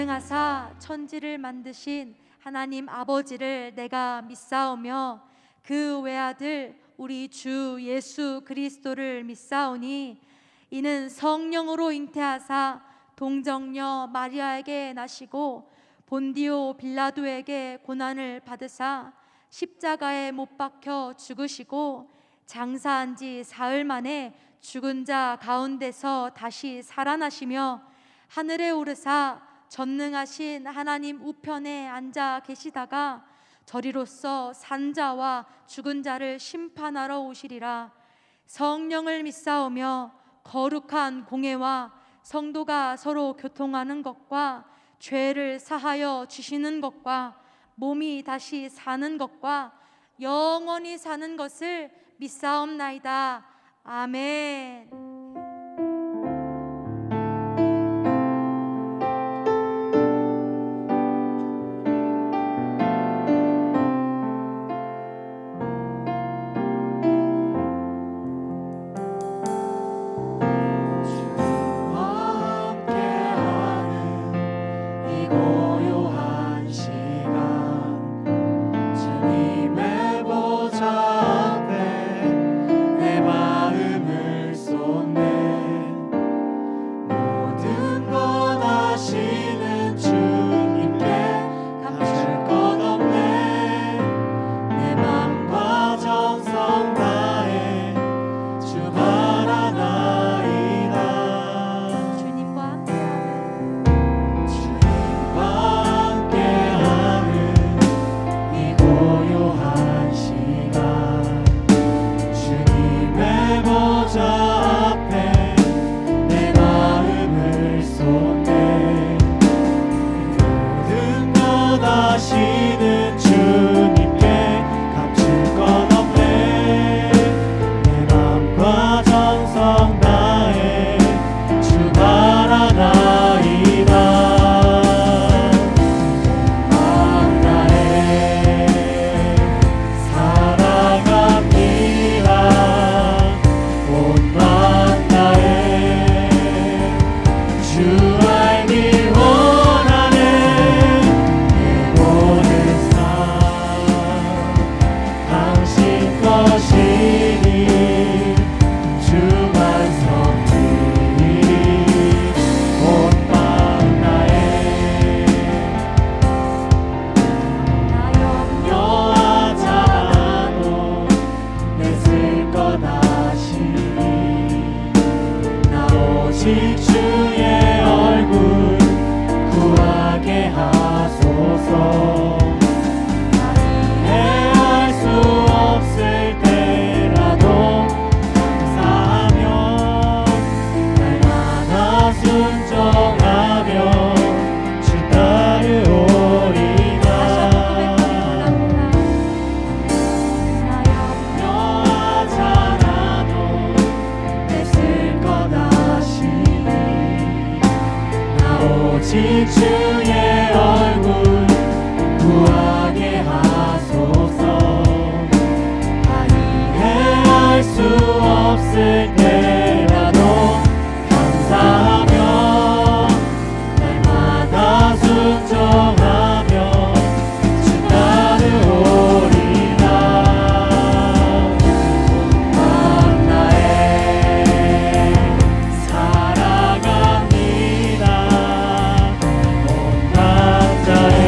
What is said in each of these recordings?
전능하사 천지를 만드신 하나님 아버지를 내가 믿사오며 그 외아들 우리 주 예수 그리스도를 믿사오니 이는 성령으로 잉태하사 동정녀 마리아에게 나시고 본디오 빌라도에게 고난을 받으사 십자가에 못 박혀 죽으시고 장사한 지 사흘 만에 죽은 자 가운데서 다시 살아나시며 하늘에 오르사 전능하신 하나님 우편에 앉아 계시다가 저리로서 산자와 죽은 자를 심판하러 오시리라. 성령을 믿사오며 거룩한 공회와 성도가 서로 교통하는 것과 죄를 사하여 주시는 것과 몸이 다시 사는 것과 영원히 사는 것을 믿사옵나이다. 아멘. 오직 주의 얼굴 구하게 하소서. 다 이해할 수 없을 때라도 감사하며 날마다 순종하며 주 따르오리라. 온 나의 사랑합니다. 온 남자의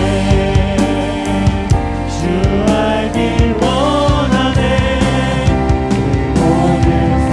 주 알길 원하네. 그 모든 삶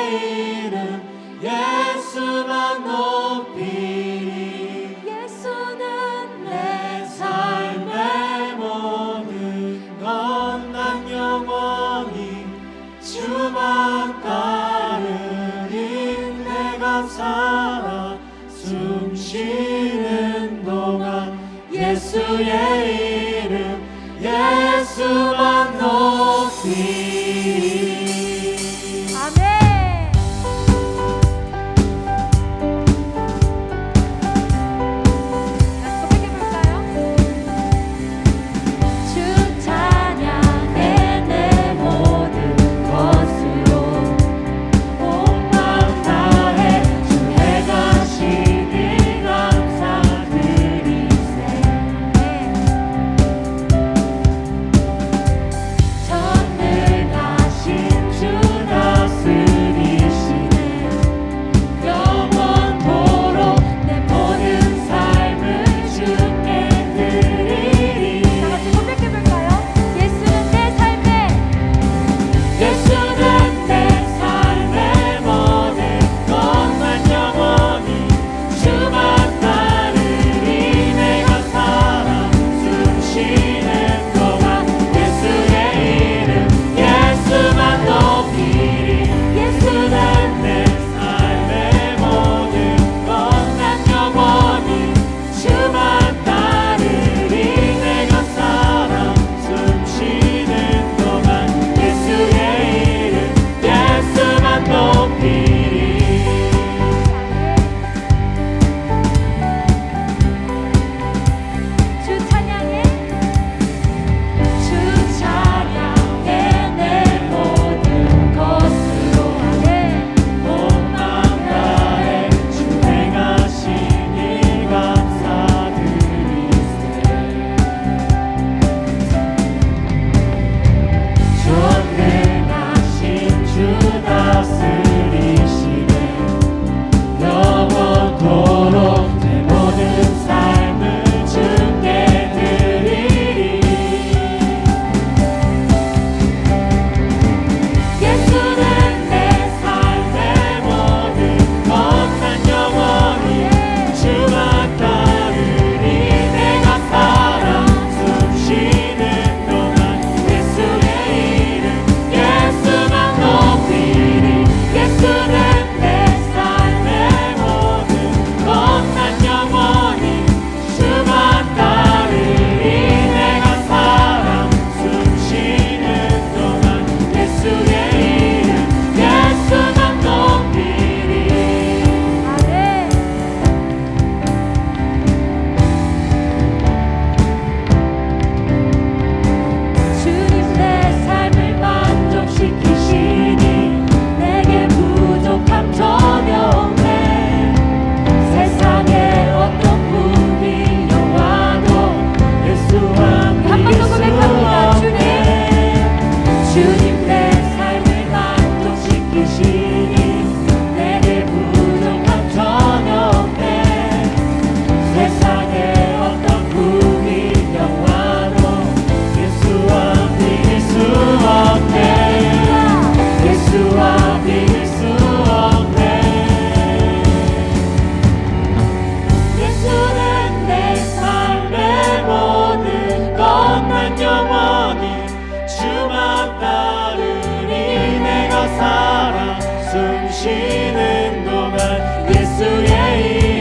이름 예수만 높이리. 예수는 내 삶의 모든 것 난 영원히 주만 따르리. 내가 살아 숨 쉬는 동안 예수의 이름 예수만 높이리. 아멘. 고백해볼까요? 주 찬양해 내 모든 것으로 온 마음 다해 주 행하시니 감사드리세. 전능하신 주 다스리시네. 영원토록 내 모든 삶을 주께 드리리. 다같이 고백해볼까요? 예수는 내 삶의 예수는 내 삶의 모든 것 난 영원히 주만 따르리. 내가 살아 숨 쉬는 동안 예수의 이름 예수만 높이리. 예수는 내 삶의 모든 것 난 영원히 주만 따르리. 내가 살아 숨 쉬는 동안 예수의 이름 예수만 높이리. 주 찬양해 주 찬양해 내 모든 것으로 온 마음 다해 주 행하시니 감사드리세. 전능하신 주 다스리시네. 영원토록 내 모든 삶을 주께 드리리. 예수는 내 삶의 모든 것 난 영원히 주만 따르리. 내가 살아 숨 쉬는 동안 예수의 이름 예수만 높이리. 예수는 내 삶의 모든 것 난 영원히 주만 따르리. 내가 살아 숨 쉬는 동안 예수의 이름 예수만 높이리. 아멘. 주님 내 삶을 만족시키시니 내게 부족함 전혀 없네. 세상에 어떤 꿈이 영화도 예수와 한 번 더 고백합니다. 주님. 주님 내 삶을 만족시키시니 내게 부족함 전혀 없네. 세상에 어떤 꿈이 영화도 예수와 비길 수 없네. 예수와 비길 수 없네. 예수는 내 삶의 모든 것 난 영원히 주만 따르리. 내가 살아 숨 쉬는 동안 예수의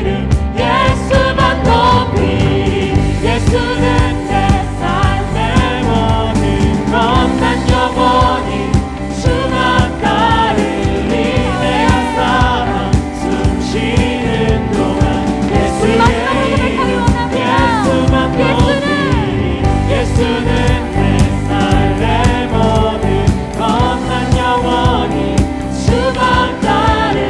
이름 예수만 높이리. 예수는 내 삶의 모든 것 난 영원히 주만 따르리. 내가 살아 숨 쉬는 동안 예수의 이름 예수만 높이리. 예수는 내 삶의 모든 것 난 영원히 주만 따르리.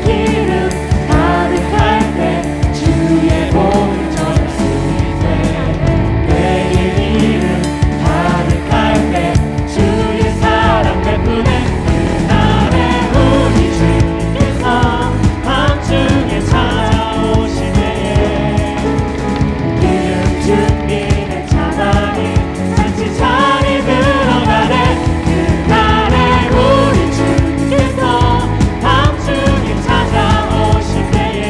기름 가득할 때 주의 복을 전할 수 있네. 내게 기름 가득할 때 주의 사랑 베푸네. 그날에 우리 주님께서 밤중에 찾아오시네. 기름 준비된 자만이 잔치 자리 들어가네. 그날에 우리 주님께서 밤중에 찾아오실 때에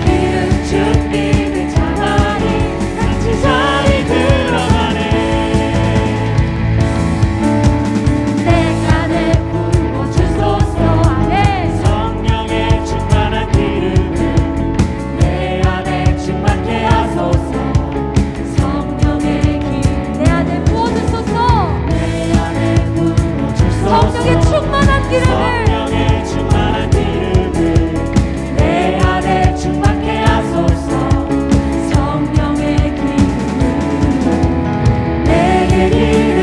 기름 준비된 자만이 잔치 자리 들어가네. 내가 내 부어 주소서 안에 성령의 충만한 기름을 내 안에 충만케 하소서. 성령의 기름 내 안에 부어주소서. 내 안에 부어주소서. 성령의 충만한 기름을 성령의 충만한 기름을 내 안에 충만케 하소서. 성령의 기름 내게 기름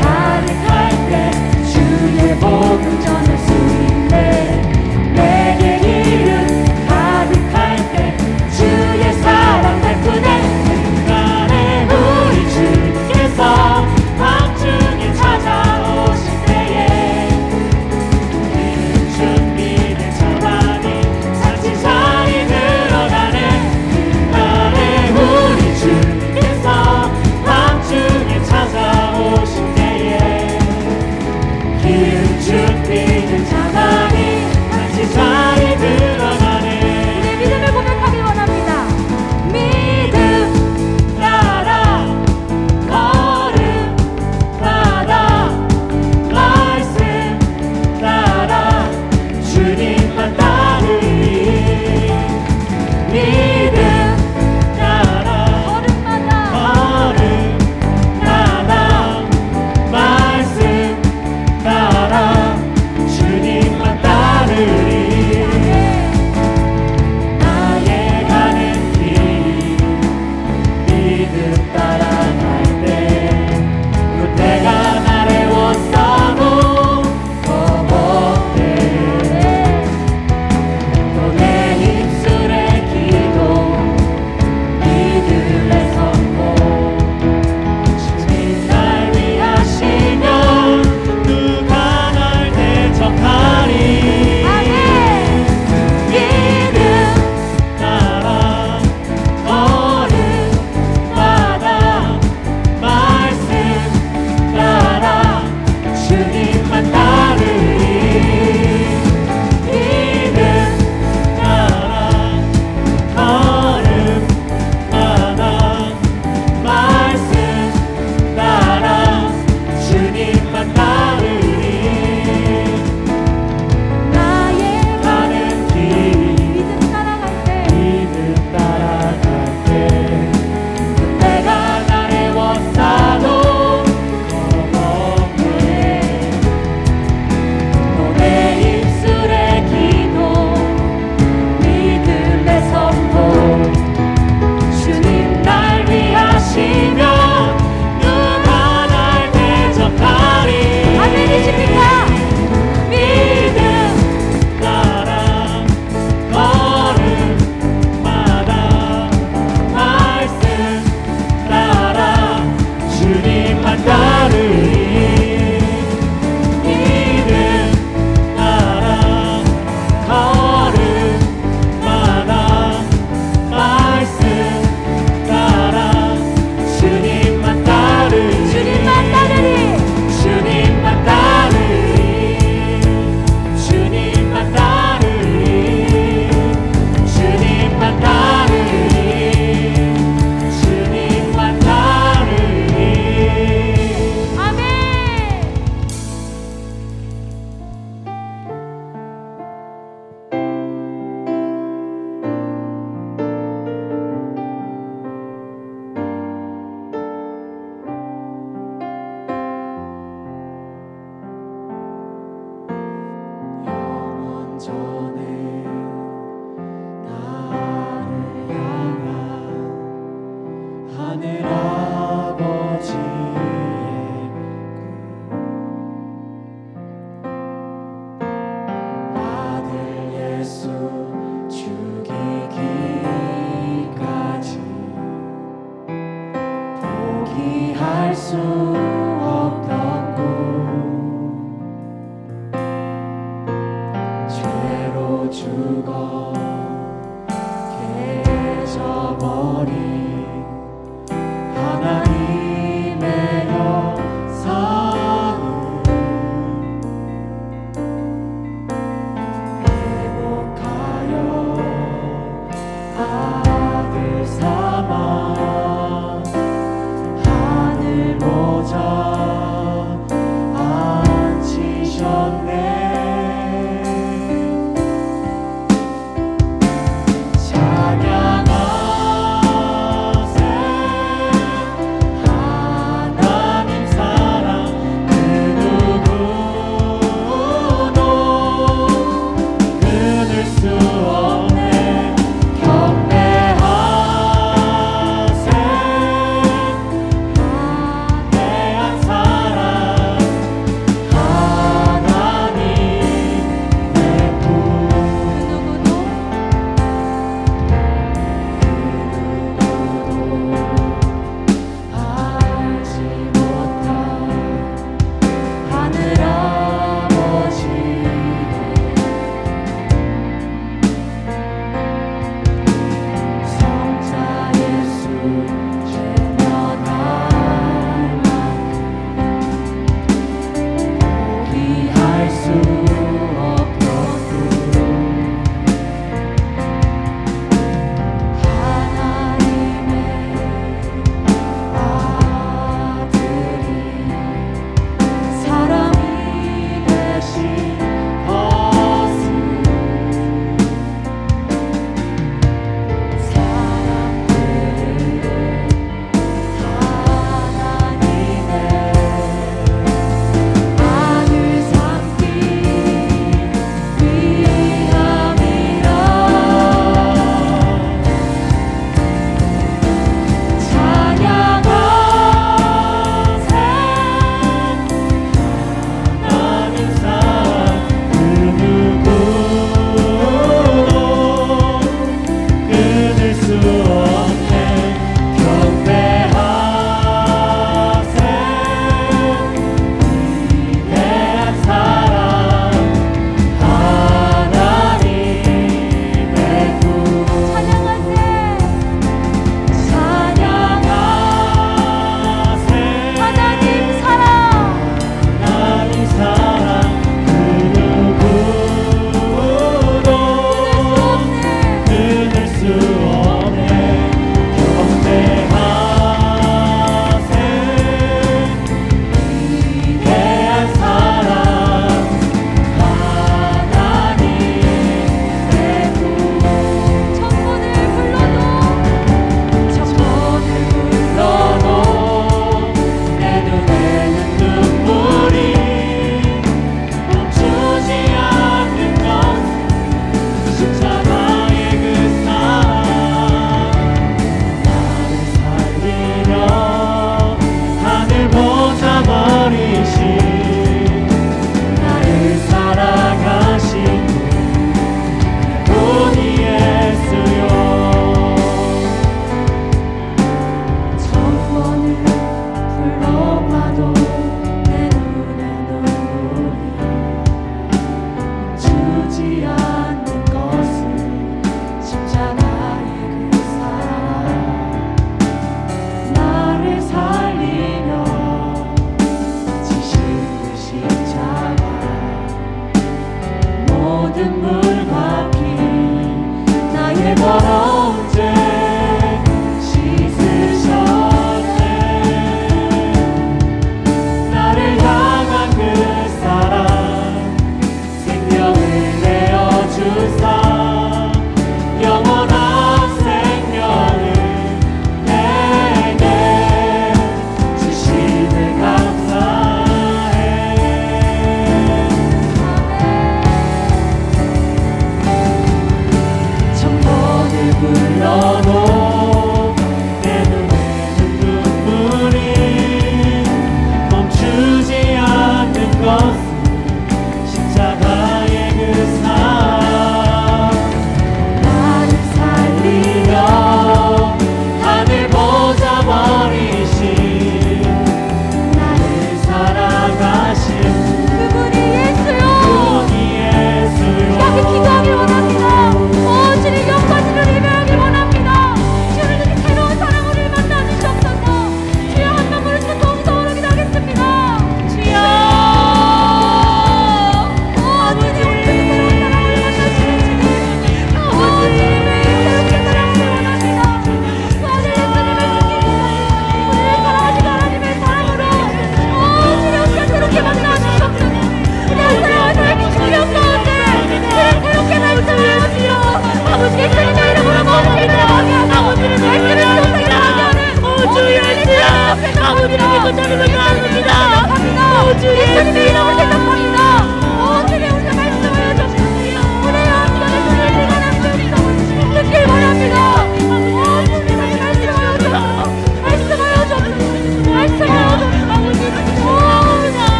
가득할 때 주의 복을 전할 수 있네. 내게 기름 가득할 때 주의 사랑 베푸네. 그날에 우리 주님께서 밤중에 찾아오실 때에 기름 준비된 자만이 잔치 자리 들어가네. 그날에 우리 주님께서 밤중에 찾아오실 때에 기름 준비된 자만이 잔치 자리 들어가네. 우리의 믿음을 고백하길 원합니다. 믿음 따라 걸음마다 말씀 따라 주님만 따르리. 믿음 따라 걸음마다 걸음마다 말씀 따라 죽어 깨져버린 하나님의 영상을 회복하여 아들 삼아 하늘 보좌 앉히셨네. 찬양하리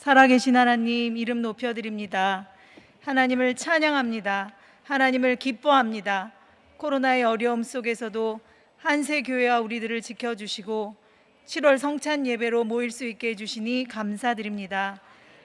살아계신 하나님 이름 높여드립니다. 하나님을 찬양합니다. 하나님을 기뻐합니다. 코로나의 어려움 속에서도 한세교회와 우리들을 지켜주시고 7월 성찬 예배로 모일 수 있게 해주시니 감사드립니다.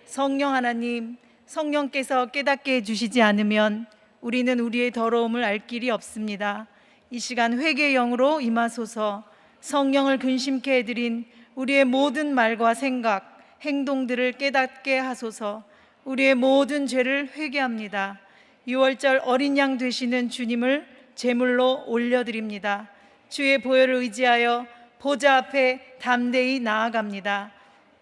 성령 하나님, 성령께서 깨닫게 해주시지 않으면 우리는 우리의 더러움을 알 길이 없습니다. 이 시간 회개의 영으로 임하소서. 성령을 근심케 해드린 우리의 모든 말과 생각, 행동들을 깨닫게 하소서. 우리의 모든 죄를 회개합니다. 6월절 어린 양 되시는 주님을 제물로 올려드립니다. 주의 보혈을 의지하여 보좌 앞에 담대히 나아갑니다.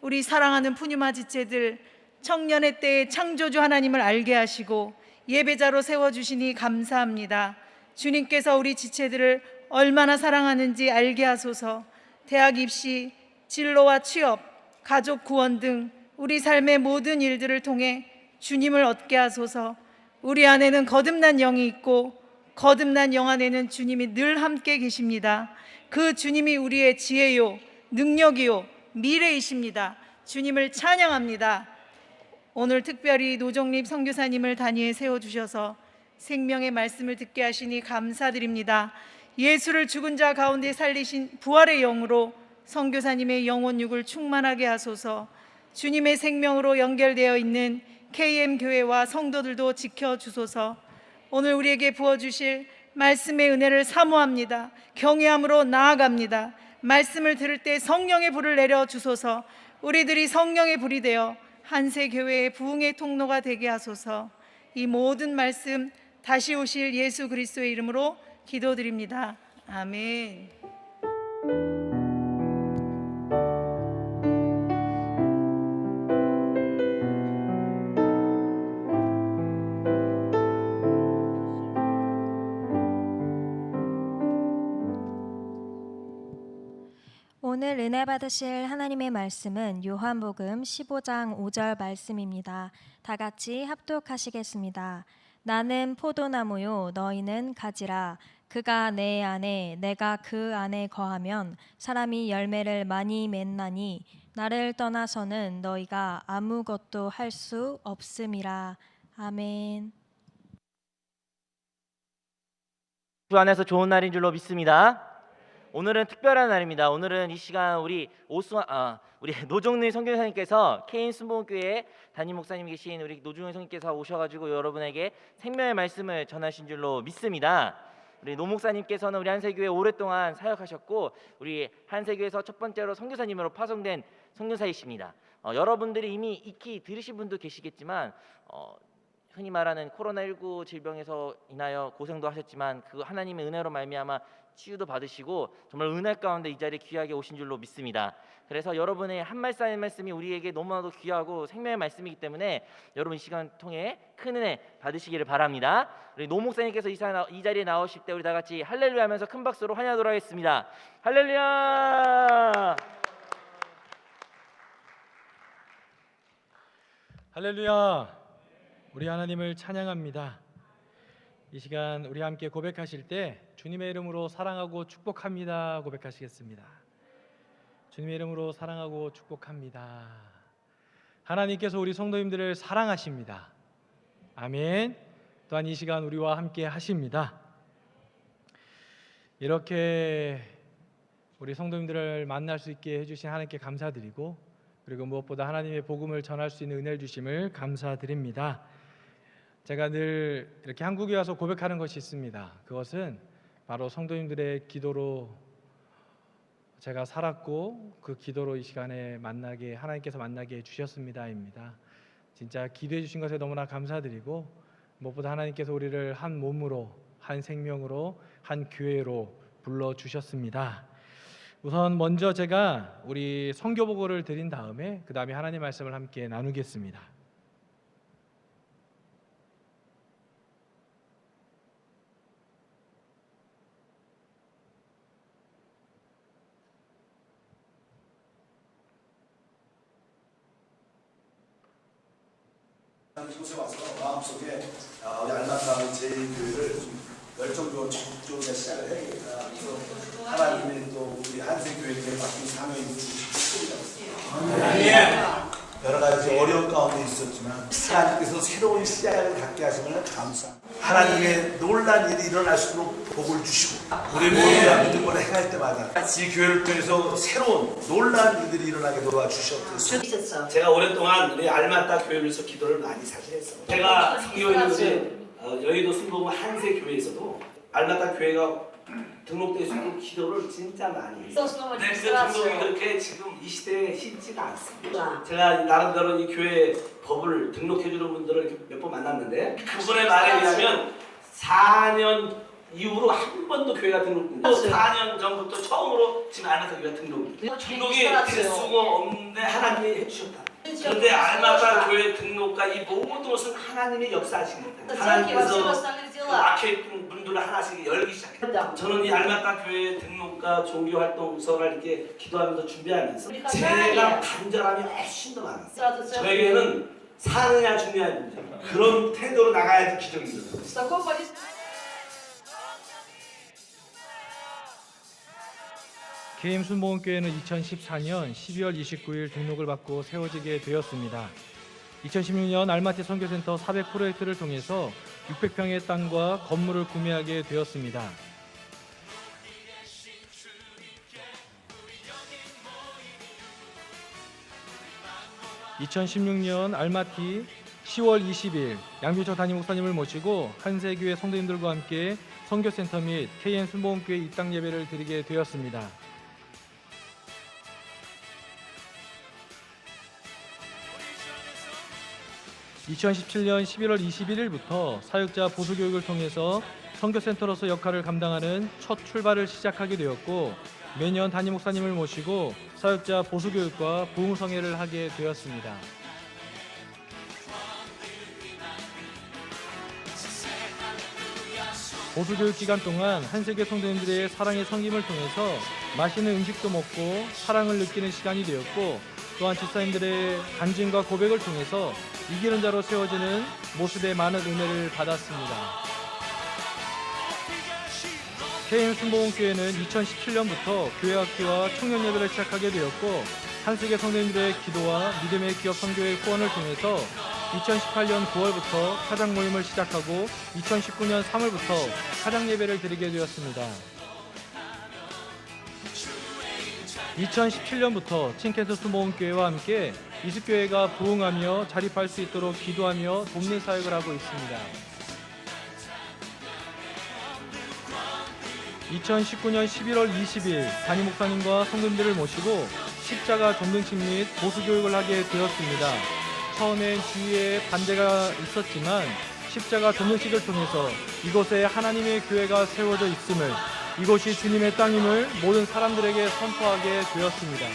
우리 사랑하는 푸뉴마 지체들, 청년의 때에 창조주 하나님을 알게 하시고 예배자로 세워주시니 감사합니다. 주님께서 우리 지체들을 얼마나 사랑하는지 알게 하소서. 대학 입시, 진로와 취업, 가족 구원 등 우리 삶의 모든 일들을 통해 주님을 얻게 하소서. 우리 안에는 거듭난 영이 있고 거듭난 영 안에는 주님이 늘 함께 계십니다. 그 주님이 우리의 지혜요, 능력이요, 미래이십니다. 주님을 찬양합니다. 오늘 특별히 노정립 선교사님을 단위에 세워주셔서 생명의 말씀을 듣게 하시니 감사드립니다. 예수를 죽은 자 가운데 살리신 부활의 영으로 선교사님의 영혼육을 충만하게 하소서. 주님의 생명으로 연결되어 있는 KM교회와 성도들도 지켜주소서. 오늘 우리에게 부어주실 말씀의 은혜를 사모합니다. 경외함으로 나아갑니다. 말씀을 들을 때 성령의 불을 내려주소서. 우리들이 성령의 불이 되어 한세교회의 부흥의 통로가 되게 하소서. 이 모든 말씀 다시 오실 예수 그리스도의 이름으로 기도드립니다. 아멘. 오늘 은혜 받으실 하나님의 말씀은 요한복음 15장 5절 말씀입니다. 다 같이 합독하시겠습니다. 나는 포도나무요 너희는 가지라. 그가 내 안에 내가 그 안에 거하면 사람이 열매를 많이 맺나니 나를 떠나서는 너희가 아무것도 할 수 없음이라. 아멘. 주 안에서 좋은 날인 줄로 믿습니다. 오늘은 특별한 날입니다. 오늘은 이 시간 우리 노종래 선교사님께서 케인 순복음교회 담임 목사님 계신 우리 노종래 선교사님께서 오셔가지고 여러분에게 생명의 말씀을 전하신 줄로 믿습니다. 우리 노 목사님께서는 우리 한세교회 오랫동안 사역하셨고 우리 한세교회에서 첫 번째로 선교사님으로 파송된 선교사이십니다. 여러분들이 이미 익히 들으신 분도 계시겠지만 흔히 말하는 코로나19 질병에서 인하여 고생도 하셨지만 그 하나님의 은혜로 말미암아 치유도 받으시고 정말 은혜 가운데 이 자리에 귀하게 오신 줄로 믿습니다. 그래서 여러분의 한 말씀이 우리에게 너무나도 귀하고 생명의 말씀이기 때문에 여러분 이 시간 통해 큰 은혜 받으시기를 바랍니다. 우리 노 목사님께서 이 자리에 나오실 때 우리 다 같이 할렐루야 하면서 큰 박수로 환영하도록 하겠습니다. 할렐루야! 할렐루야! 우리 하나님을 찬양합니다. 이 시간 우리 함께 고백하실 때 주님의 이름으로 사랑하고 축복합니다 고백하시겠습니다. 주님의 이름으로 사랑하고 축복합니다. 하나님께서 우리 성도님들을 사랑하십니다. 아멘. 또한 이 시간 우리와 함께 하십니다. 이렇게 우리 성도님들을 만날 수 있게 해주신 하나님께 감사드리고 그리고 무엇보다 하나님의 복음을 전할 수 있는 은혜를 주심을 감사드립니다. 제가 늘 이렇게 한국에 와서 고백하는 것이 있습니다. 그것은 바로 성도님들의 기도로 제가 살았고 그 기도로 이 시간에 하나님께서 만나게 해주셨습니다입니다. 진짜 기도해 주신 것에 너무나 감사드리고 무엇보다 하나님께서 우리를 한 몸으로 한 생명으로 한 교회로 불러주셨습니다. 우선 먼저 제가 우리 선교보고를 드린 다음에 그 다음에 하나님 말씀을 함께 나누겠습니다. 이곳에 와서 마음속에 우리 알만당 제1교회를 좀 열정적으로 적극적으로 시작을 해야겠다. 그래서 하나님이 또 우리 한세교회에 맡긴 사명이 주셨습니다. 여러 나라가 이제 어려운 가운데 있었지만 하나님께서 새로운 시작을 갖게 하심을 감사합니다. 하나님의 놀란 일이 일어날 수 있도록 복을 주시고 우리 모두가 믿음으로 행할 때마다 이 교회를 통해서 새로운 놀란 일들이 일어나게 도와주셨습니다. 제가 오랫동안 우리 알마다 교회를 위해서 기도를 많이 사실 했어요. 제가 성교에 있는 여의도 순복음 한세 교회에서도 알마다 교회가 등록될 수 있도록 기도를 진짜 많이 했어요. 근데 그 등록이 그렇게 지금 이 시대에 쉽지가 않습니다. 제가 나름대로 이 교회 법을 등록해주는 분들을 이렇게 몇 번 만났는데 그분의 말에 의하면 4년 이후로 한 번도 교회가 등록됩니다. 4년 전부터 처음으로 지금 알마다 교회가 등록이 될 수가 없는데 하나님이 해주셨다. 그런데 알마다 교회 등록과 이 모든 것은 하나님의 역사하십니다. 하나님께서 막혀있던 문들을 하나씩 열기 시작했다. 저는 이 알마다 교회 등록과 종교활동서를 이렇게 기도하면서 준비하면서 제가 간절함이 훨씬 더 많았어요. 저에게는 사느냐 죽느냐 문제 그런 태도로 나가야 될 기적입니다. KM 순복음교회는 2014년 12월 29일 등록을 받고 세워지게 되었습니다. 2016년 알마티 선교센터 400 프로젝트를 통해서 600평의 땅과 건물을 구매하게 되었습니다. (2016년) 알마티 10월 20일 양규철 담임 목사님을 모시고 한세교회 성도님들과 함께 선교센터 및 KM 순복음교회 입당 예배를 드리게 되었습니다. (2017년 11월 21일부터) 사역자 보수 교육을 통해서 선교센터로서 역할을 감당하는 첫 출발을 시작하게 되었고 매년 담임 목사님을 모시고 사역자 보수 교육과 부흥성회를 하게 되었습니다. 보수 교육 기간 동안 한세교 성도님들의 사랑의 섬김을 통해서 맛있는 음식도 먹고 사랑을 느끼는 시간이 되었고 또한 집사님들의 간증과 고백을 통해서 이기는 자로 세워지는 모습에 많은 은혜를 받았습니다. KM 순복음교회는 2017년부터 교회 학기와 청년 예배를 시작하게 되었고 한세교 성도님들의 기도와 믿음의 기업 선교회 후원을 통해서 2018년 9월부터 사장 모임을 시작하고 2019년 3월부터 사장 예배를 드리게 되었습니다. 2017년부터 칭켄스 순복음교회와 함께 이수교회가 부흥하며 자립할 수 있도록 기도하며 돕는 사역을 하고 있습니다. 2019년 11월 20일 담임 목사님과 성도님들을 모시고 십자가 전등식 및 보수교육을 하게 되었습니다. 처음엔 주위에 반대가 있었지만 십자가 전등식을 통해서 이곳에 하나님의 교회가 세워져 있음을 이곳이 주님의 땅임을 모든 사람들에게 선포하게 되었습니다.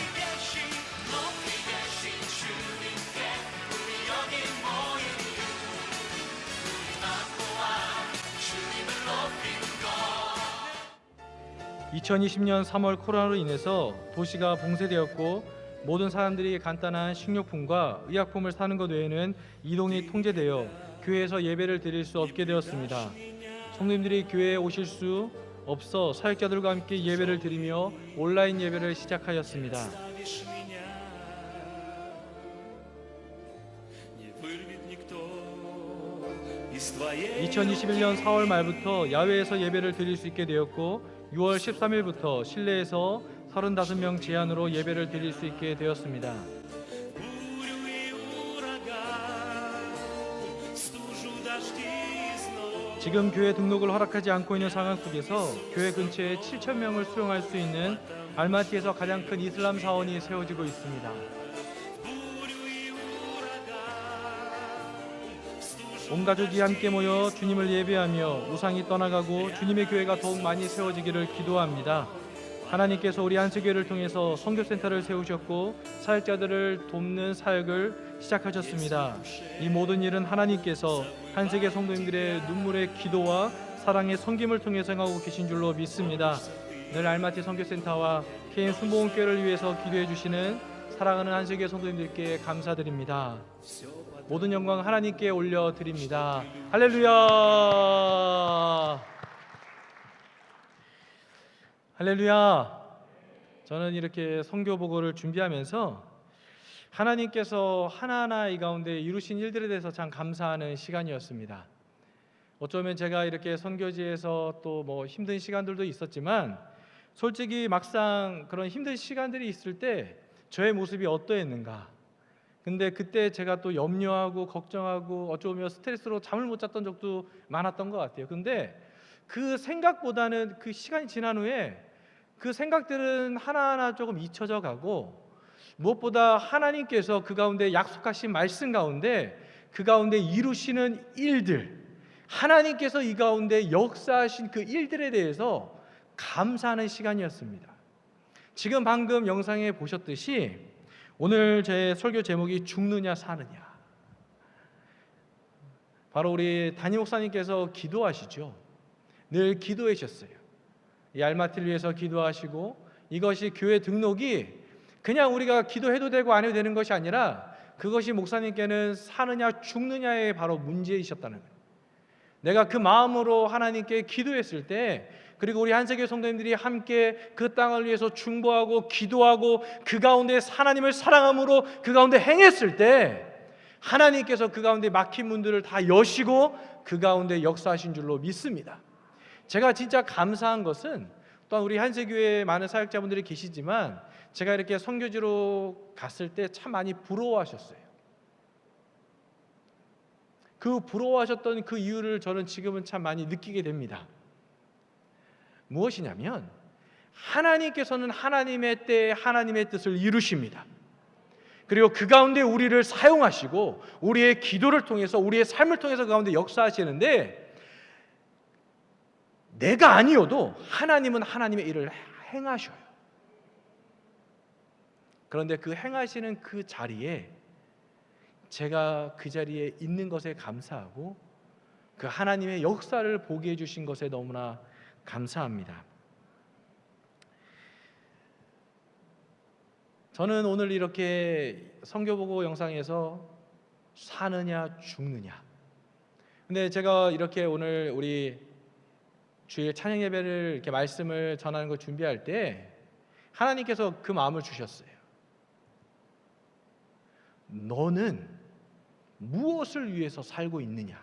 (2020년 3월) 코로나로 인해서 도시가 봉쇄되었고 모든 사람들이 간단한 식료품과 의약품을 사는 것 외에는 이동이 통제되어 교회에서 예배를 드릴 수 없게 되었습니다. 성도님들이 교회에 오실 수 없어 사역자들과 함께 예배를 드리며 온라인 예배를 시작하였습니다. 2021년 4월 말부터 야외에서 예배를 드릴 수 있게 되었고 6월 13일부터 실내에서 35명 제한으로 예배를 드릴 수 있게 되었습니다. 지금 교회 등록을 허락하지 않고 있는 상황 속에서 교회 근처에 7,000명을 수용할 수 있는 알마티에서 가장 큰 이슬람 사원이 세워지고 있습니다. 온 가족이 함께 모여 주님을 예배하며 우상이 떠나가고 주님의 교회가 더욱 많이 세워지기를 기도합니다. 하나님께서 우리 한세교회를 통해서 선교센터를 세우셨고 사역자들을 돕는 사역을 시작하셨습니다. 이 모든 일은 하나님께서 한세교 성도님들의 눈물의 기도와 사랑의 섬김을 통해서 행하고 계신 줄로 믿습니다. 늘 알마티 선교센터와 KM 순복음교회를 위해서 기도해 주시는 사랑하는 한세교 성도님들께 감사드립니다. 모든 영광 하나님께 올려드립니다. 할렐루야! 할렐루야! 저는 이렇게 선교 보고를 준비하면서 하나님께서 하나하나 이 가운데 이루신 일들에 대해서 참 감사하는 시간이었습니다. 어쩌면 제가 이렇게 선교지에서 또 뭐 힘든 시간들도 있었지만 솔직히 막상 그런 힘든 시간들이 있을 때 저의 모습이 어떠했는가. 근데 그때 제가 또 염려하고 걱정하고 어쩌면 스트레스로 잠을 못 잤던 적도 많았던 것 같아요. 근데 그 생각보다는 그 시간이 지난 후에 그 생각들은 하나하나 조금 잊혀져 가고, 무엇보다 하나님께서 그 가운데 약속하신 말씀 가운데 그 가운데 이루시는 일들, 하나님께서 이 가운데 역사하신 그 일들에 대해서 감사하는 시간이었습니다. 지금 방금 영상에 보셨듯이 오늘 제 설교 제목이 죽느냐 사느냐. 바로 우리 담임 목사님께서 기도하시죠. 늘 기도해 주셨어요. 이 알마티를 위해서 기도하시고, 이것이 교회 등록이 그냥 우리가 기도해도 되고 안 해도 되는 것이 아니라 그것이 목사님께는 사느냐 죽느냐의 바로 문제이셨다는 거예요. 내가 그 마음으로 하나님께 기도했을 때, 그리고 우리 한세교 성도님들이 함께 그 땅을 위해서 중보하고 기도하고 그 가운데 하나님을 사랑함으로 그 가운데 행했을 때 하나님께서 그 가운데 막힌 문들을 다 여시고 그 가운데 역사하신 줄로 믿습니다. 제가 진짜 감사한 것은, 또한 우리 한세교회에 많은 사역자분들이 계시지만 제가 이렇게 선교지로 갔을 때 참 많이 부러워하셨어요. 그 부러워하셨던 그 이유를 저는 지금은 참 많이 느끼게 됩니다. 무엇이냐면 하나님께서는 하나님의 때에 하나님의 뜻을 이루십니다. 그리고 그 가운데 우리를 사용하시고 우리의 기도를 통해서, 우리의 삶을 통해서 그 가운데 역사하시는데, 내가 아니어도 하나님은 하나님의 일을 행하셔요. 그런데 그 행하시는 그 자리에 제가 그 자리에 있는 것에 감사하고 그 하나님의 역사를 보게 해주신 것에 너무나 감사합니다. 저는 오늘 이렇게 선교보고 영상에서 사느냐 죽느냐, 근데 제가 이렇게 오늘 우리 주일 찬양 예배를 이렇게 말씀을 전하는 걸 준비할 때 하나님께서 그 마음을 주셨어요. 너는 무엇을 위해서 살고 있느냐?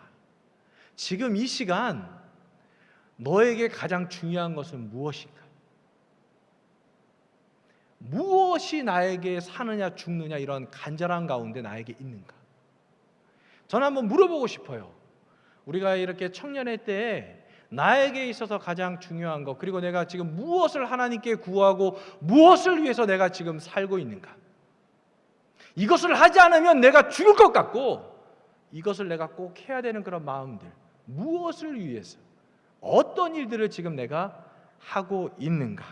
지금 이 시간 너에게 가장 중요한 것은 무엇인가? 무엇이 나에게 사느냐 죽느냐 이런 간절한 가운데 나에게 있는가? 저는 한번 물어보고 싶어요. 우리가 이렇게 청년의 때에 나에게 있어서 가장 중요한 것, 그리고 내가 지금 무엇을 하나님께 구하고 무엇을 위해서 내가 지금 살고 있는가? 이것을 하지 않으면 내가 죽을 것 같고 이것을 내가 꼭 해야 되는 그런 마음들, 무엇을 위해서, 어떤 일들을 지금 내가 하고 있는가?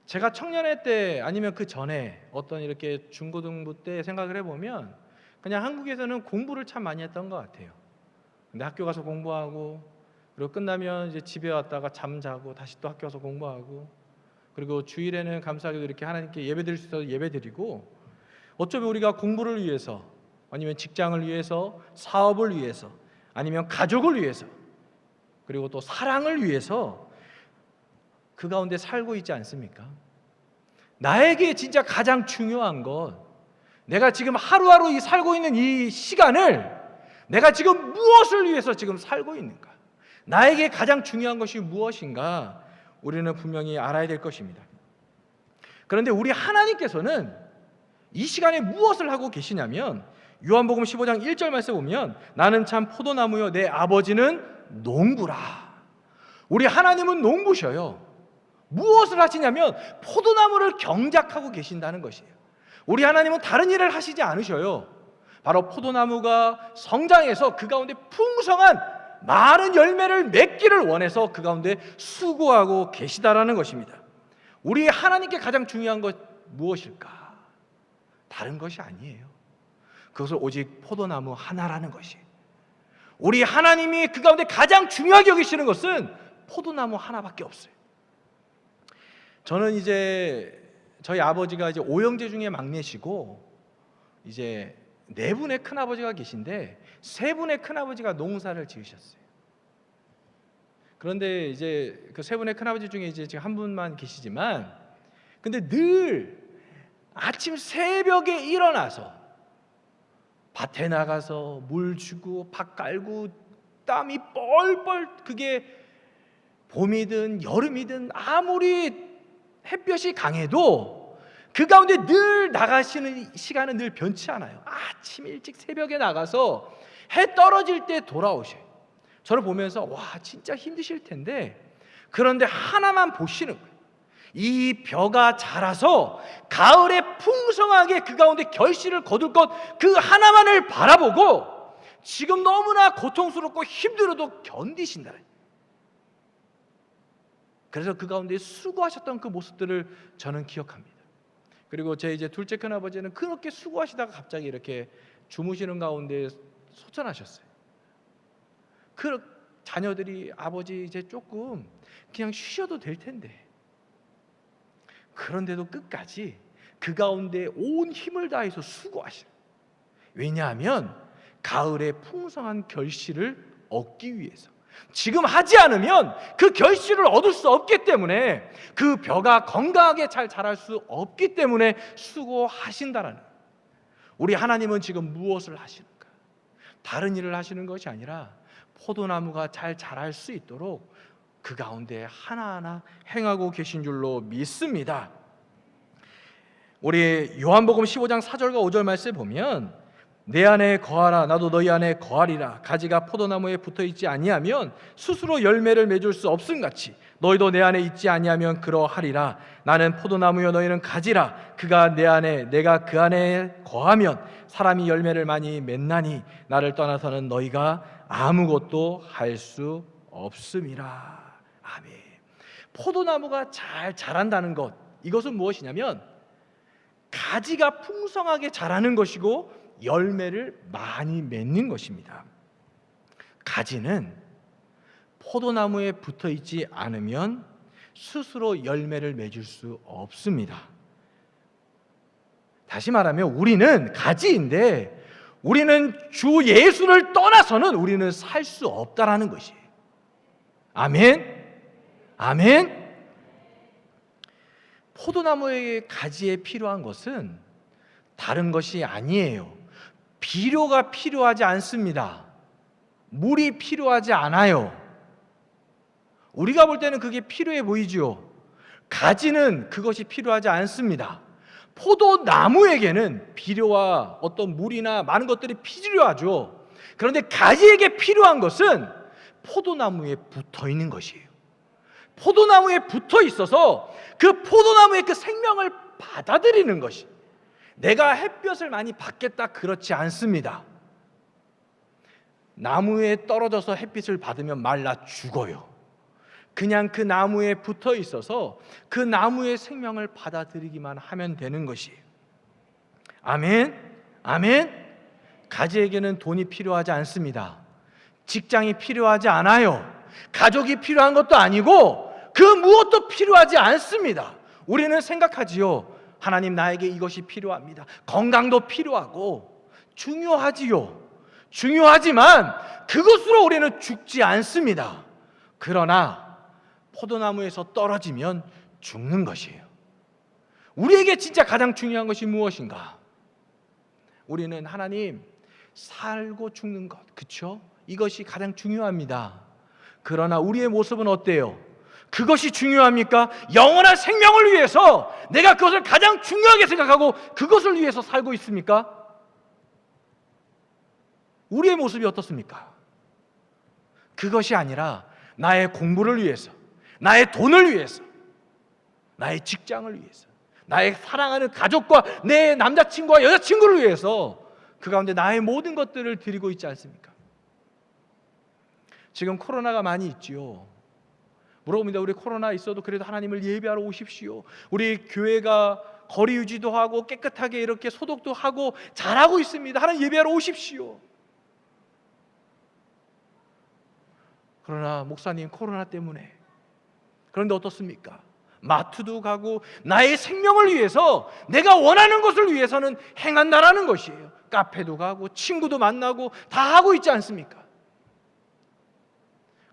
제가 청년회 때 아니면 그 전에 어떤 이렇게 중고등부 때 생각을 해보면 그냥 한국에서는 공부를 참 많이 했던 것 같아요. 근데 학교 가서 공부하고, 그리고 끝나면 이제 집에 왔다가 잠자고 다시 또 학교 가서 공부하고, 그리고 주일에는 감사하게도 이렇게 하나님께 예배드릴 수 있어서 예배드리고, 어쩌면 우리가 공부를 위해서 아니면 직장을 위해서, 사업을 위해서, 아니면 가족을 위해서, 그리고 또 사랑을 위해서 그 가운데 살고 있지 않습니까? 나에게 진짜 가장 중요한 것, 내가 지금 하루하루 이 살고 있는 이 시간을 내가 지금 무엇을 위해서 지금 살고 있는가? 나에게 가장 중요한 것이 무엇인가? 우리는 분명히 알아야 될 것입니다. 그런데 우리 하나님께서는 이 시간에 무엇을 하고 계시냐면, 요한복음 15장 1절 말씀 보면 나는 참 포도나무요 내 아버지는 농부라. 우리 하나님은 농부셔요. 무엇을 하시냐면 포도나무를 경작하고 계신다는 것이에요. 우리 하나님은 다른 일을 하시지 않으셔요. 바로 포도나무가 성장해서 그 가운데 풍성한 많은 열매를 맺기를 원해서 그 가운데 수고하고 계시다라는 것입니다. 우리 하나님께 가장 중요한 것 무엇일까? 다른 것이 아니에요. 그것은 오직 포도나무 하나라는 것이. 우리 하나님이 그 가운데 가장 중요하게 여기시는 것은 포도나무 하나밖에 없어요. 저는 이제 저희 아버지가 이제 5형제 중에 막내시고 이제 4분의 큰아버지가 계신데 3분의 큰아버지가 농사를 지으셨어요. 그런데 이제 그 3분의 큰아버지 중에 이제 지금 한 분만 계시지만, 근데 늘 아침 새벽에 일어나서 밭에 나가서 물 주고 밭 깔고 땀이 뻘뻘, 그게 봄이든 여름이든 아무리 햇볕이 강해도 그 가운데 늘 나가시는 시간은 늘 변치 않아요. 아침 일찍 새벽에 나가서 해 떨어질 때 돌아오셔요. 저를 보면서 와, 진짜 힘드실 텐데, 그런데 하나만 보시는 거예요. 이 벼가 자라서 가을에 풍성하게 그 가운데 결실을 거둘 것, 그 하나만을 바라보고 지금 너무나 고통스럽고 힘들어도 견디신다는. 그래서 그 가운데 수고하셨던 그 모습들을 저는 기억합니다. 그리고 제 이제 둘째 큰아버지는 그렇게 수고하시다가 갑자기 이렇게 주무시는 가운데 소천하셨어요. 그 자녀들이 아버지 이제 조금 그냥 쉬셔도 될 텐데, 그런데도 끝까지 그 가운데 온 힘을 다해서 수고하셔요. 왜냐하면 가을에 풍성한 결실을 얻기 위해서. 지금 하지 않으면 그 결실을 얻을 수 없기 때문에, 그 벼가 건강하게 잘 자랄 수 없기 때문에 수고하신다라는. 우리 하나님은 지금 무엇을 하시는가? 다른 일을 하시는 것이 아니라 포도나무가 잘 자랄 수 있도록 그 가운데 하나하나 행하고 계신 줄로 믿습니다. 우리 요한복음 15장 4절과 5절 말씀을 보면, 내 안에 거하라 나도 너희 안에 거하리라. 가지가 포도나무에 붙어있지 아니하면 스스로 열매를 맺을 수 없음같이 너희도 내 안에 있지 아니하면 그러하리라. 나는 포도나무요 너희는 가지라. 그가 내 안에 내가 그 안에 거하면 사람이 열매를 많이 맺나니 나를 떠나서는 너희가 아무것도 할 수 없음이라. 아멘. 포도나무가 잘 자란다는 것, 이것은 무엇이냐면 가지가 풍성하게 자라는 것이고 열매를 많이 맺는 것입니다. 가지는 포도나무에 붙어 있지 않으면 스스로 열매를 맺을 수 없습니다. 다시 말하면 우리는 가지인데, 우리는 주 예수를 떠나서는 우리는 살 수 없다라는 것이에요. 아멘. 아멘. 포도나무의 가지에 필요한 것은 다른 것이 아니에요. 비료가 필요하지 않습니다. 물이 필요하지 않아요. 우리가 볼 때는 그게 필요해 보이죠. 가지는 그것이 필요하지 않습니다. 포도나무에게는 비료와 어떤 물이나 많은 것들이 필요하죠. 그런데 가지에게 필요한 것은 포도나무에 붙어 있는 것이에요. 포도나무에 붙어 있어서 그 포도나무의 그 생명을 받아들이는 것이. 내가 햇볕을 많이 받겠다, 그렇지 않습니다. 나무에 떨어져서 햇빛을 받으면 말라 죽어요. 그냥 그 나무에 붙어 있어서 그 나무의 생명을 받아들이기만 하면 되는 것이에요. 아멘. 아멘. 가지에게는 돈이 필요하지 않습니다. 직장이 필요하지 않아요. 가족이 필요한 것도 아니고 그 무엇도 필요하지 않습니다. 우리는 생각하지요. 하나님, 나에게 이것이 필요합니다. 건강도 필요하고 중요하지요. 중요하지만 그것으로 우리는 죽지 않습니다. 그러나 포도나무에서 떨어지면 죽는 것이에요. 우리에게 진짜 가장 중요한 것이 무엇인가? 우리는 하나님, 살고 죽는 것, 그렇죠? 이것이 가장 중요합니다. 그러나 우리의 모습은 어때요? 그것이 중요합니까? 영원한 생명을 위해서 내가 그것을 가장 중요하게 생각하고 그것을 위해서 살고 있습니까? 우리의 모습이 어떻습니까? 그것이 아니라 나의 공부를 위해서, 나의 돈을 위해서, 나의 직장을 위해서, 나의 사랑하는 가족과 내 남자친구와 여자친구를 위해서 그 가운데 나의 모든 것들을 드리고 있지 않습니까? 지금 코로나가 많이 있지요. 물어봅니다. 우리 코로나 있어도 그래도 하나님을 예배하러 오십시오. 우리 교회가 거리 유지도 하고 깨끗하게 이렇게 소독도 하고 잘하고 있습니다. 하나님 예배하러 오십시오. 그러나 목사님, 코로나 때문에. 그런데 어떻습니까? 마트도 가고 나의 생명을 위해서, 내가 원하는 것을 위해서는 행한다라는 것이에요. 카페도 가고 친구도 만나고 다 하고 있지 않습니까?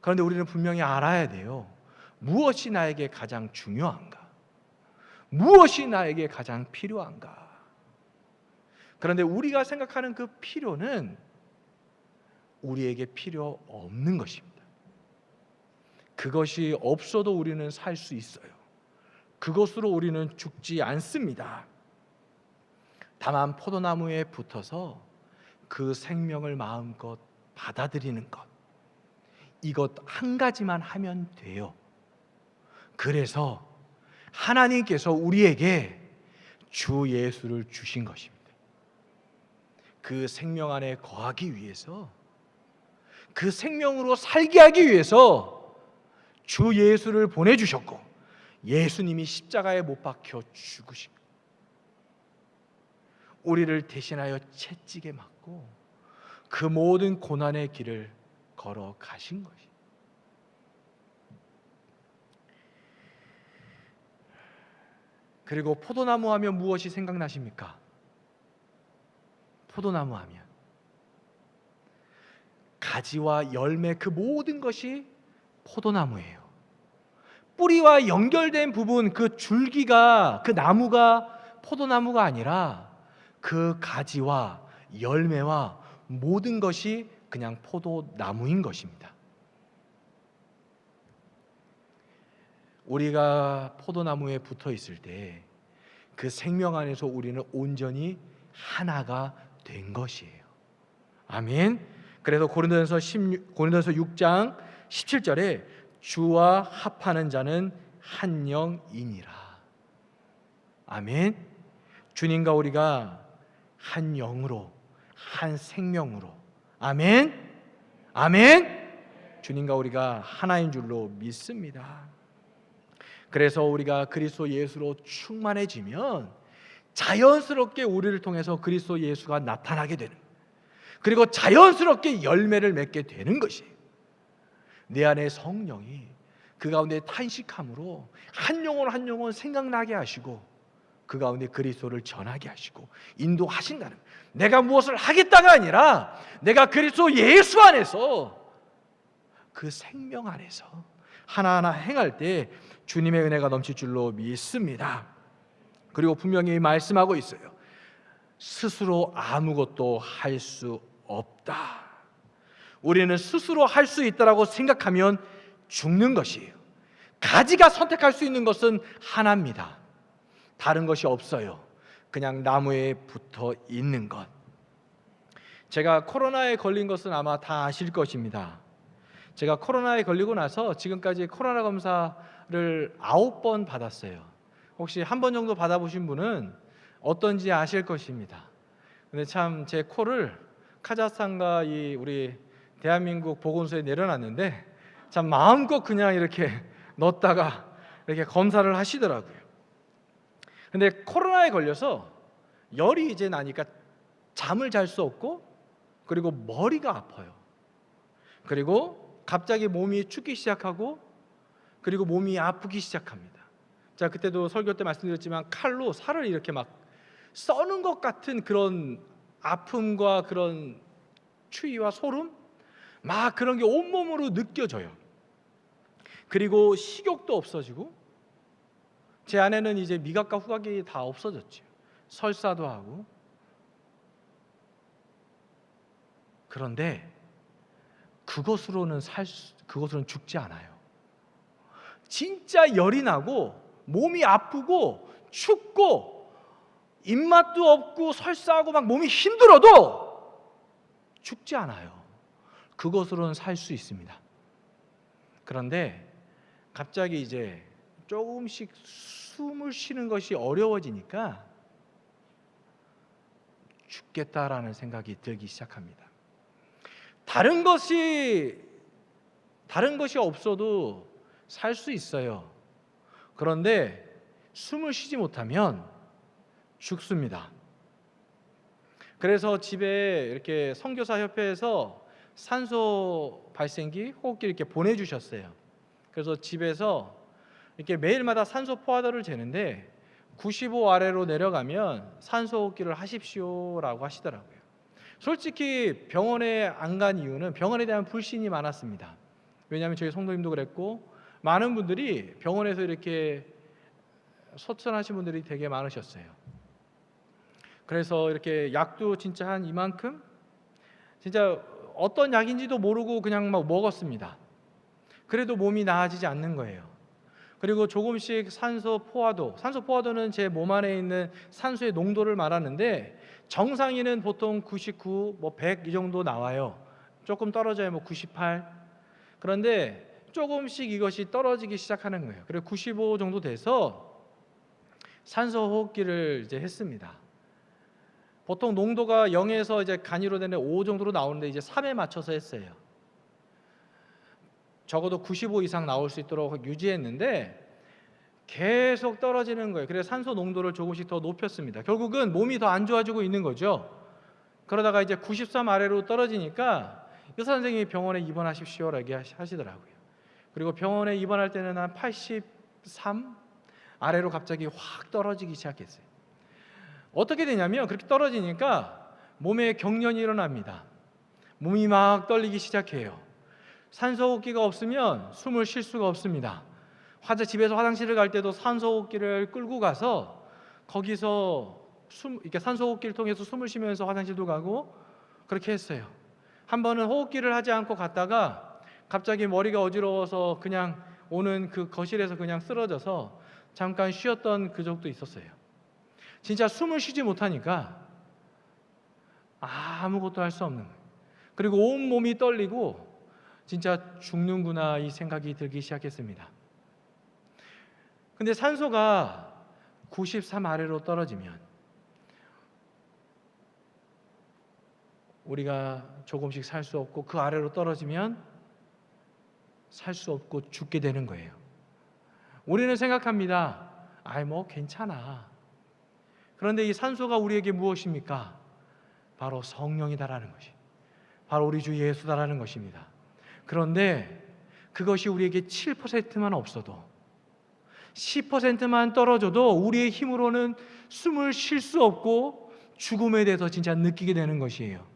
그런데 우리는 분명히 알아야 돼요. 무엇이 나에게 가장 중요한가? 무엇이 나에게 가장 필요한가? 그런데 우리가 생각하는 그 필요는 우리에게 필요 없는 것입니다. 그것이 없어도 우리는 살 수 있어요. 그것으로 우리는 죽지 않습니다. 다만 포도나무에 붙어서 그 생명을 마음껏 받아들이는 것, 이것 한 가지만 하면 돼요. 그래서 하나님께서 우리에게 주 예수를 주신 것입니다. 그 생명 안에 거하기 위해서, 그 생명으로 살게 하기 위해서 주 예수를 보내주셨고, 예수님이 십자가에 못 박혀 죽으신 것, 우리를 대신하여 채찍에 맞고 그 모든 고난의 길을 걸어가신 것이. 그리고 포도나무 하면 무엇이 생각나십니까? 포도나무 하면 가지와 열매, 그 모든 것이 포도나무예요. 뿌리와 연결된 부분, 그 줄기가, 그 나무가 포도나무가 아니라 그 가지와 열매와 모든 것이 그냥 포도나무인 것입니다. 우리가 포도나무에 붙어 있을 때 그 생명 안에서 우리는 온전히 하나가 된 것이에요. 아멘. 그래서 고린도전서 6장 17절에 주와 합하는 자는 한 영이니라. 아멘. 주님과 우리가 한 영으로, 한 생명으로, 아멘, 아멘, 주님과 우리가 하나인 줄로 믿습니다. 그래서 우리가 그리스도 예수로 충만해지면 자연스럽게 우리를 통해서 그리스도 예수가 나타나게 되는, 그리고 자연스럽게 열매를 맺게 되는 것이에요. 내 안에 성령이 그 가운데 탄식함으로 한 영혼 한 영혼 생각나게 하시고 그 가운데 그리스도를 전하게 하시고 인도하신다는, 내가 무엇을 하겠다가 아니라 내가 그리스도 예수 안에서, 그 생명 안에서 하나하나 행할 때 주님의 은혜가 넘칠 줄로 믿습니다. 그리고 분명히 말씀하고 있어요. 스스로 아무것도 할 수 없다. 우리는 스스로 할 수 있다라고 생각하면 죽는 것이에요. 가지가 선택할 수 있는 것은 하나입니다. 다른 것이 없어요. 그냥 나무에 붙어 있는 것. 제가 코로나에 걸린 것은 아마 다 아실 것입니다. 제가 코로나에 걸리고 나서 지금까지 코로나 검사를 9번 받았어요. 혹시 한 번 정도 받아보신 분은 어떤지 아실 것입니다. 근데 참 제 코를 카자흐스탄과 이 우리 대한민국 보건소에 내려놨는데 참 마음껏 그냥 이렇게 넣었다가 이렇게 검사를 하시더라고요. 근데 코로나에 걸려서 열이 이제 나니까 잠을 잘 수 없고, 그리고 머리가 아파요. 그리고 갑자기 몸이 춥기 시작하고, 그리고 몸이 아프기 시작합니다. 자, 그때도 설교 때 말씀드렸지만 칼로 살을 이렇게 막 써는 것 같은 그런 아픔과 그런 추위와 소름, 막 그런 게 온몸으로 느껴져요. 그리고 식욕도 없어지고, 제 안에는 이제 미각과 후각이 다 없어졌죠. 설사도 하고. 그런데 그것으로는 죽지 않아요. 진짜 열이 나고 몸이 아프고 춥고 입맛도 없고 설사하고 막 몸이 힘들어도 죽지 않아요. 그것으로는 살 수 있습니다. 그런데 갑자기 이제 조금씩 숨을 쉬는 것이 어려워지니까 죽겠다라는 생각이 들기 시작합니다. 다른 것이 없어도 살 수 있어요. 그런데 숨을 쉬지 못하면 죽습니다. 그래서 집에 이렇게 선교사 협회에서 산소 발생기, 호흡기 이렇게 보내주셨어요. 그래서 집에서 이렇게 매일마다 산소 포화도를 재는데 95 아래로 내려가면 산소 호흡기를 하십시오라고 하시더라고요. 솔직히 병원에 안 간 이유는 병원에 대한 불신이 소천하신 분들이 되게 많으셨어요. 그래서 이렇게 약도 진짜 한 이만큼, 진짜 어떤 약인지도 모르고 그냥 막 먹었습니다. 그래도 몸이 나아지지 않는 거예요. 그리고 조금씩 산소 포화도는 제 몸 안에 있는 산소의 농도를 말하는데, 정상인은 보통 99, 100 이 정도 나와요. 조금 떨어져야 98. 그런데 조금씩 이것이 떨어지기 시작하는 거예요. 그리고 95 정도 돼서 산소 호흡기를 이제 했습니다. 보통 농도가 0에서 이제 간이로 되는 5 정도로 나오는데 이제 3에 맞춰서 했어요. 적어도 95 이상 나올 수 있도록 유지했는데 계속 떨어지는 거예요. 그래서 산소 농도를 조금씩 더 높였습니다. 결국은 몸이 더 안 좋아지고 있는 거죠. 그러다가 이제 93 아래로 떨어지니까 의사 선생님이 병원에 입원하십시오라고 하시더라고요. 그리고 병원에 입원할 때는 한 83 아래로 갑자기 확 떨어지기 시작했어요. 어떻게 되냐면, 그렇게 떨어지니까 몸에 경련이 일어납니다. 몸이 막 떨리기 시작해요. 산소호흡기가 없으면 숨을 쉴 수가 없습니다. 집에서 화장실을 갈 때도 산소호흡기를 끌고 가서 거기서 이렇게 산소호흡기를 통해서 숨을 쉬면서 화장실도 가고 그렇게 했어요. 한 번은 호흡기를 하지 않고 갔다가 갑자기 머리가 어지러워서 그냥 오는 그 거실에서 그냥 쓰러져서 잠깐 쉬었던 그 적도 있었어요. 진짜 숨을 쉬지 못하니까 아무것도 할 수 없는 거예요. 그리고 온 몸이 떨리고 진짜 죽는구나 이 생각이 들기 시작했습니다. 근데 산소가 93 아래로 떨어지면 우리가 조금씩 살 수 없고, 그 아래로 떨어지면 살 수 없고 죽게 되는 거예요. 우리는 생각합니다. 괜찮아. 그런데 이 산소가 우리에게 무엇입니까? 바로 성령이다라는 것이, 바로 우리 주 예수다라는 것입니다. 그런데 그것이 우리에게 7%만 없어도, 10%만 떨어져도 우리의 힘으로는 숨을 쉴 수 없고 죽음에 대해서 진짜 느끼게 되는 것이에요.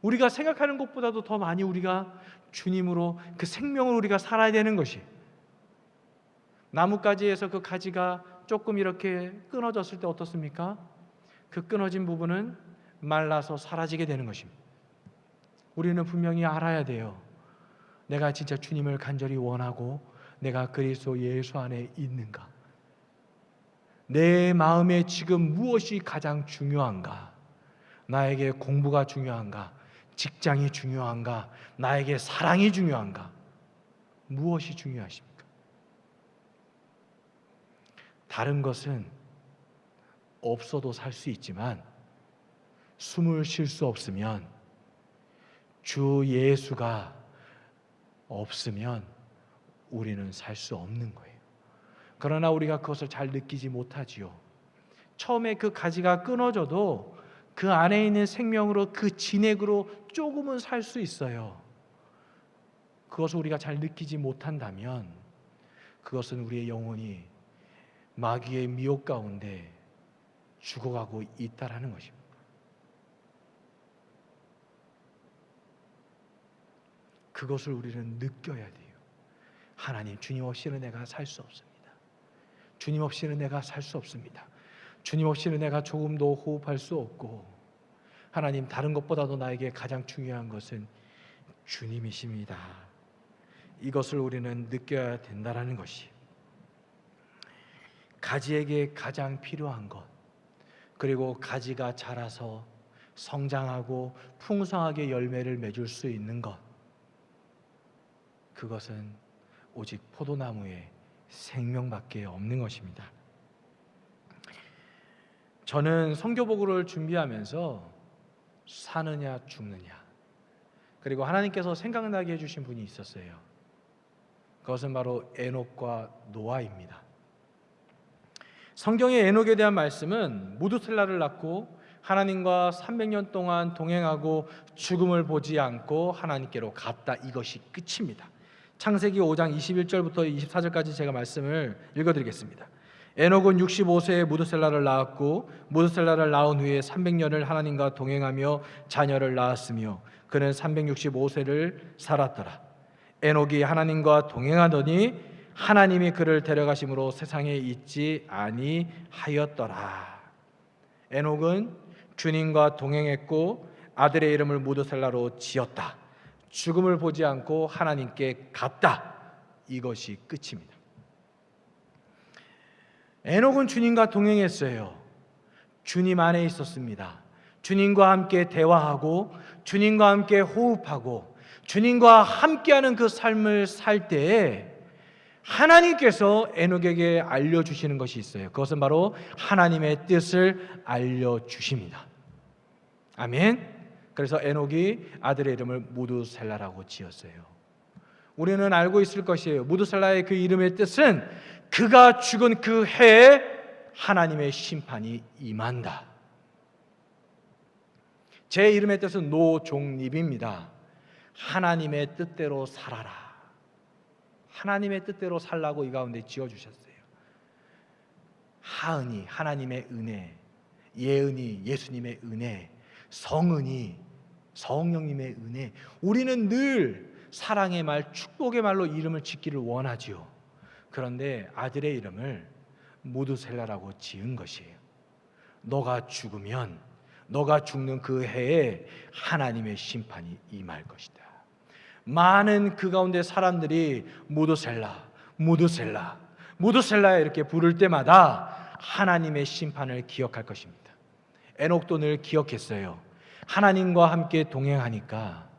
우리가 생각하는 것보다도 더 많이 우리가 주님으로 그 생명을 우리가 살아야 되는 것이, 나뭇가지에서 그 가지가 조금 이렇게 끊어졌을 때 어떻습니까? 그 끊어진 부분은 말라서 사라지게 되는 것입니다. 우리는 분명히 알아야 돼요. 내가 진짜 주님을 간절히 원하고 내가 그리스도 예수 안에 있는가? 내 마음에 지금 무엇이 가장 중요한가? 나에게 공부가 중요한가? 직장이 중요한가? 나에게 사랑이 중요한가? 무엇이 중요하십니까? 다른 것은 없어도 살 수 있지만 숨을 쉴 수 없으면, 주 예수가 없으면 우리는 살 수 없는 거예요. 그러나 우리가 그것을 잘 느끼지 못하지요. 처음에 그 가지가 끊어져도 그 안에 있는 생명으로, 그 진액으로 조금은 살 수 있어요. 그것을 우리가 잘 느끼지 못한다면 그것은 우리의 영혼이 마귀의 미혹 가운데 죽어가고 있다라는 것입니다. 그것을 우리는 느껴야 돼요. 하나님, 주님 없이는 내가 살 수 없습니다. 주님 없이는 내가 살 수 없습니다. 주님 없이는 내가 조금도 호흡할 수 없고, 하나님, 다른 것보다도 나에게 가장 중요한 것은 주님이십니다. 이것을 우리는 느껴야 된다라는 것이, 가지에게 가장 필요한 것, 그리고 가지가 자라서 성장하고 풍성하게 열매를 맺을 수 있는 것, 그것은 오직 포도나무의 생명밖에 없는 것입니다. 저는 선교복음을 준비하면서 사느냐 죽느냐, 그리고 하나님께서 생각나게 해주신 분이 있었어요. 그것은 바로 에녹과 노아입니다. 성경의 에녹에 대한 말씀은 무두셀라를 낳고 하나님과 300년 동안 동행하고 죽음을 보지 않고 하나님께로 갔다, 이것이 끝입니다. 창세기 5장 21절부터 24절까지 제가 말씀을 읽어드리겠습니다. 에녹은 65세에 무두셀라를 낳았고, 무두셀라를 낳은 후에 300년을 하나님과 동행하며 자녀를 낳았으며 그는 365세를 살았더라. 에녹이 하나님과 동행하더니 하나님이 그를 데려가심으로 세상에 있지 아니하였더라. 에녹은 주님과 동행했고 아들의 이름을 무드셀라로 지었다. 죽음을 보지 않고 하나님께 갔다. 이것이 끝입니다. 에녹은 주님과 동행했어요. 주님 안에 있었습니다. 주님과 함께 대화하고 주님과 함께 호흡하고 주님과 함께하는 그 삶을 살 때에 하나님께서 에녹에게 알려주시는 것이 있어요. 그것은 바로 하나님의 뜻을 알려주십니다. 아멘. 그래서 에녹이 아들의 이름을 무드셀라라고 지었어요. 우리는 알고 있을 것이에요. 무드셀라의 그 이름의 뜻은 그가 죽은 그 해에 하나님의 심판이 임한다. 제 이름의 뜻은 노종립입니다. 하나님의 뜻대로 살아라. 하나님의 뜻대로 살라고 이 가운데 지어주셨어요. 하은이 하나님의 은혜, 예은이 예수님의 은혜, 성은이 성령님의 은혜. 우리는 늘 사랑의 말, 축복의 말로 이름을 짓기를 원하지요. 그런데 아들의 이름을 무드셀라라고 지은 것이에요. 너가 죽으면 너가 죽는 그 해에 하나님의 심판이 임할 것이다. 많은 그 가운데 사람들이 무드셀라, 무드셀라, 무드셀라 이렇게 부를 때마다 하나님의 심판을 기억할 것입니다. 에녹도 늘 기억했어요. 하나님과 함께 동행하니까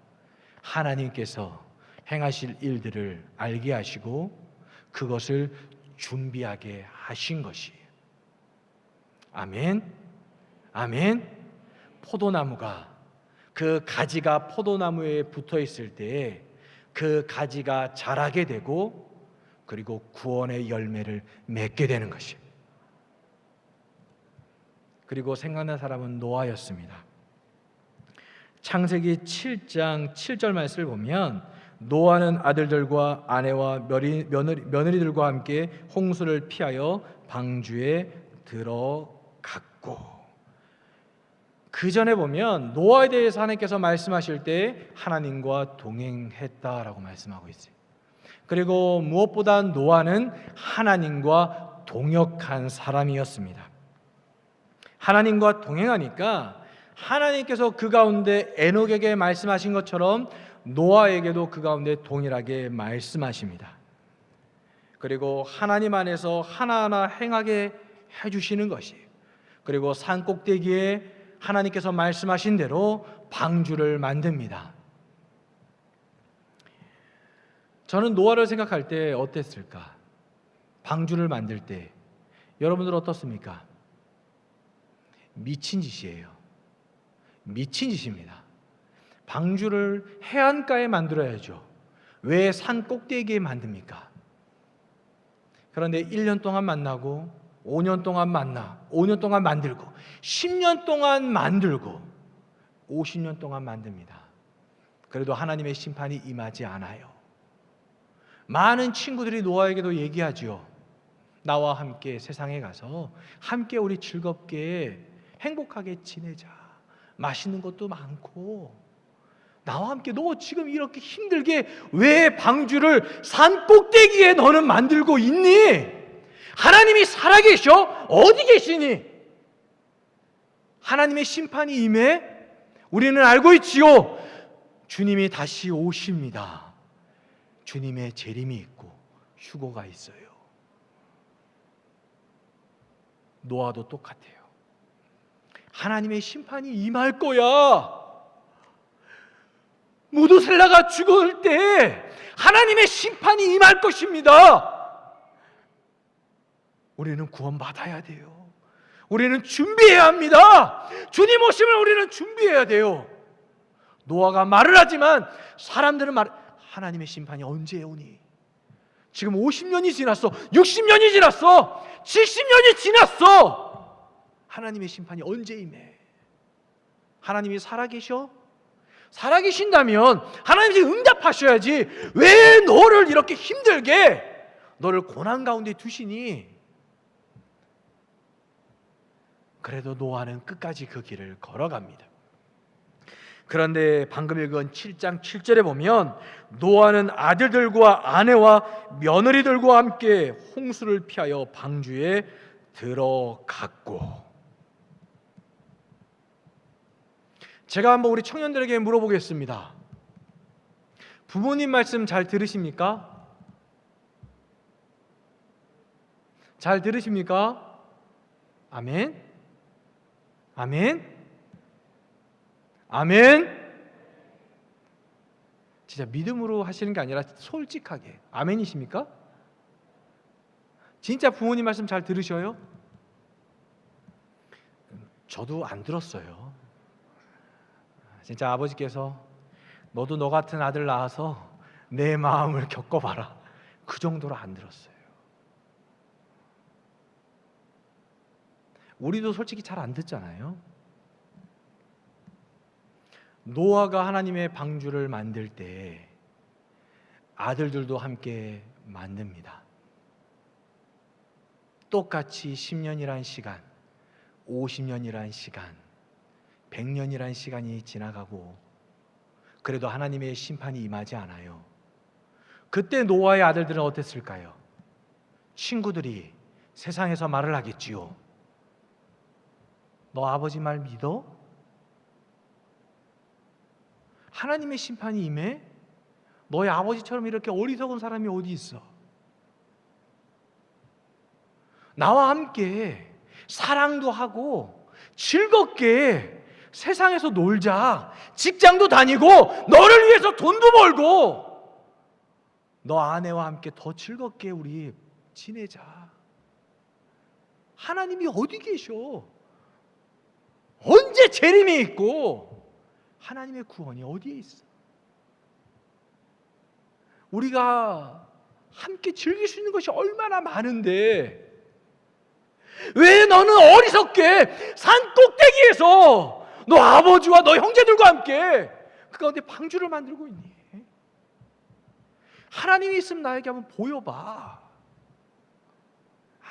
하나님께서 행하실 일들을 알게 하시고 그것을 준비하게 하신 것이에요. 아멘. 아멘. 포도나무가 그 가지가 포도나무에 붙어 있을 때에 그 가지가 자라게 되고 그리고 구원의 열매를 맺게 되는 것이에요. 그리고 생각난 사람은 노아였습니다. 창세기 7장 7절 말씀을 보면 노아는 아들들과 아내와 며느리들과 함께 홍수를 피하여 방주에 들어갔고, 그 전에 보면 노아에 대해서 하나님께서 말씀하실 때 하나님과 동행했다라고 말씀하고 있어요. 그리고 무엇보다 노아는 하나님과 동역한 사람이었습니다. 하나님과 동행하니까 하나님께서 그 가운데 에녹에게 말씀하신 것처럼 노아에게도 그 가운데 동일하게 말씀하십니다. 그리고 하나님 안에서 하나하나 행하게 해주시는 것이에요. 그리고 산 꼭대기에 하나님께서 말씀하신 대로 방주를 만듭니다. 저는 노아를 생각할 때 어땠을까? 방주를 만들 때 여러분들 어떻습니까? 미친 짓이에요. 미친 짓입니다. 방주를 해안가에 만들어야죠. 왜 산 꼭대기에 만듭니까? 그런데 1년 동안 만나고 5년 동안 만나 5년 동안 만들고 10년 동안 만들고 50년 동안 만듭니다. 그래도 하나님의 심판이 임하지 않아요. 많은 친구들이 노아에게도 얘기하죠. 나와 함께 세상에 가서 함께 우리 즐겁게 행복하게 지내자. 맛있는 것도 많고 나와 함께 너 지금 이렇게 힘들게 왜 방주를 산 꼭대기에 너는 만들고 있니? 하나님이 살아계셔? 어디 계시니? 하나님의 심판이 임해? 우리는 알고 있지요. 주님이 다시 오십니다. 주님의 재림이 있고 휴거가 있어요. 노아도 똑같아요. 하나님의 심판이 임할 거야. 무드셀라가 죽을 때 하나님의 심판이 임할 것입니다. 우리는 구원받아야 돼요. 우리는 준비해야 합니다. 주님 오시면 우리는 준비해야 돼요. 노아가 말을 하지만 사람들은 하나님의 심판이 언제 오니? 지금 50년이 지났어. 60년이 지났어. 70년이 지났어. 하나님의 심판이 언제 임해? 하나님이 살아계셔? 살아계신다면 하나님이 응답하셔야지. 왜 너를 이렇게 힘들게 너를 고난 가운데 두시니? 그래도 노아는 끝까지 그 길을 걸어갑니다. 그런데 방금 읽은 7장 7절에 보면 노아는 아들들과 아내와 며느리들과 함께 홍수를 피하여 방주에 들어갔고. 제가 한번 우리 청년들에게 물어보겠습니다. 부모님 말씀 잘 들으십니까? 잘 들으십니까? 아멘? 아멘? 아멘? 진짜 믿음으로 하시는 게 아니라 솔직하게 아멘이십니까? 진짜 부모님 말씀 잘 들으셔요? 저도 안 들었어요. 진짜 아버지께서 너도 너 같은 아들 낳아서 내 마음을 겪어봐라, 그 정도로 안 들었어요. 우리도 솔직히 잘 안 듣잖아요. 노아가 하나님의 방주를 만들 때 아들들도 함께 만듭니다. 똑같이 10년이란 시간, 50년이란 시간, 100년이란 시간이 지나가고 그래도 하나님의 심판이 임하지 않아요. 그때 노아의 아들들은 어땠을까요? 친구들이 세상에서 말을 하겠지요. 너 아버지 말 믿어? 하나님의 심판이 임해? 너의 아버지처럼 이렇게 어리석은 사람이 어디 있어? 나와 함께 사랑도 하고 즐겁게 세상에서 놀자. 직장도 다니고 너를 위해서 돈도 벌고 너 아내와 함께 더 즐겁게 우리 지내자. 하나님이 어디 계셔? 언제 재림이 있고 하나님의 구원이 어디에 있어? 우리가 함께 즐길 수 있는 것이 얼마나 많은데 왜 너는 어리석게 산 꼭대기에서 너 아버지와 너 형제들과 함께 그 가운데 방주를 만들고 있니? 하나님이 있으면 나에게 한번 보여봐.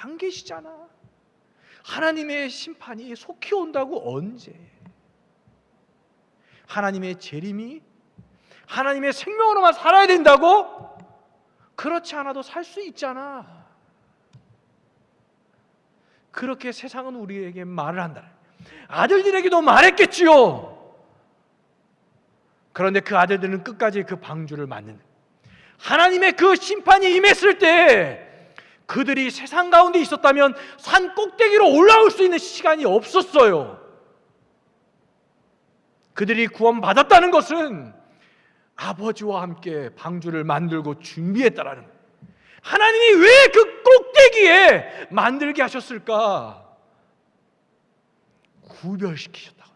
안 계시잖아. 하나님의 심판이 속히 온다고 언제? 하나님의 재림이 하나님의 생명으로만 살아야 된다고? 그렇지 않아도 살 수 있잖아. 그렇게 세상은 우리에게 말을 한다. 아들들에게도 말했겠지요. 그런데 그 아들들은 끝까지 그 방주를 만든다. 하나님의 그 심판이 임했을 때 그들이 세상 가운데 있었다면 산 꼭대기로 올라올 수 있는 시간이 없었어요. 그들이 구원받았다는 것은 아버지와 함께 방주를 만들고 준비했다라는 거예요. 하나님이 왜 그 꼭대기에 만들게 하셨을까? 구별시키셨다고.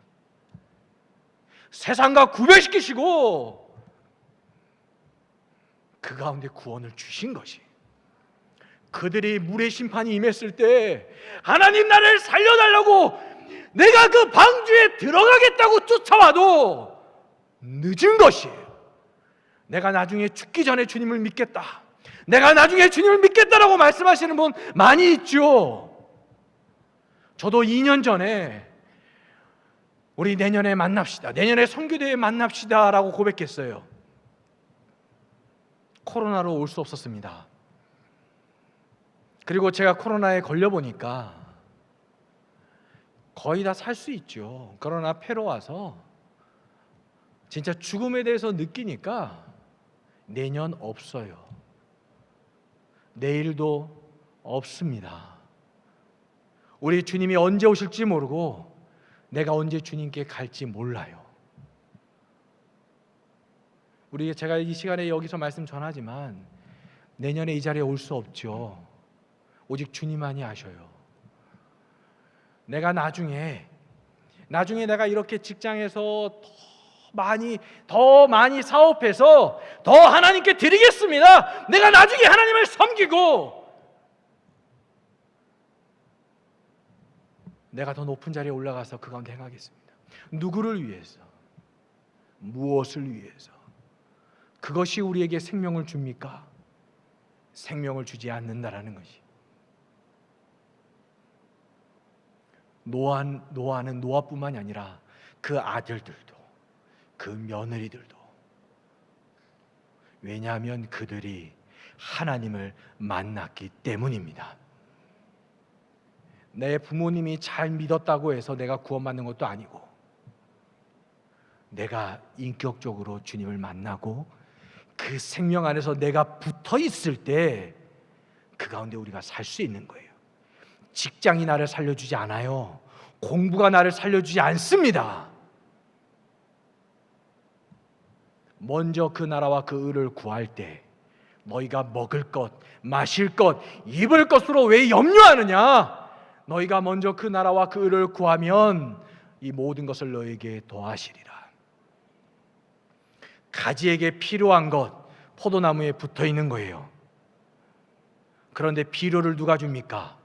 세상과 구별시키시고 그 가운데 구원을 주신 것이. 그들이 물의 심판이 임했을 때 하나님 나를 살려달라고 내가 그 방주에 들어가겠다고 쫓아와도 늦은 것이에요. 내가 나중에 죽기 전에 주님을 믿겠다, 내가 나중에 주님을 믿겠다라고 말씀하시는 분 많이 있죠. 저도 2년 전에 우리 내년에 만납시다, 내년에 선교대회에 만납시다 라고 고백했어요. 코로나로 올 수 없었습니다. 그리고 제가 코로나에 걸려보니까 거의 다 살 수 있죠. 그러나 폐로 와서 진짜 죽음에 대해서 느끼니까 내년 없어요. 내일도 없습니다. 우리 주님이 언제 오실지 모르고 내가 언제 주님께 갈지 몰라요. 제가 이 시간에 여기서 말씀 전하지만 내년에 이 자리에 올 수 없죠. 오직 주님만이 아셔요. 내가 나중에 내가 이렇게 직장에서 더 많이 사업해서 더 하나님께 드리겠습니다. 내가 나중에 하나님을 섬기고 내가 더 높은 자리에 올라가서 그 가운데 행하겠습니다. 누구를 위해서? 무엇을 위해서? 그것이 우리에게 생명을 줍니까? 생명을 주지 않는다라는 것이. 노아는 노아뿐만이 아니라 그 아들들도 그 며느리들도. 왜냐하면 그들이 하나님을 만났기 때문입니다. 내 부모님이 잘 믿었다고 해서 내가 구원받는 것도 아니고, 내가 인격적으로 주님을 만나고 그 생명 안에서 내가 붙어 있을 때 그 가운데 우리가 살 수 있는 거예요. 직장이 나를 살려주지 않아요. 공부가 나를 살려주지 않습니다. 먼저 그 나라와 그 의를 구할 때 너희가 먹을 것, 마실 것, 입을 것으로 왜 염려하느냐? 너희가 먼저 그 나라와 그 의를 구하면 이 모든 것을 너희에게 더하시리라. 가지에게 필요한 것, 포도나무에 붙어 있는 거예요. 그런데 비료를 누가 줍니까?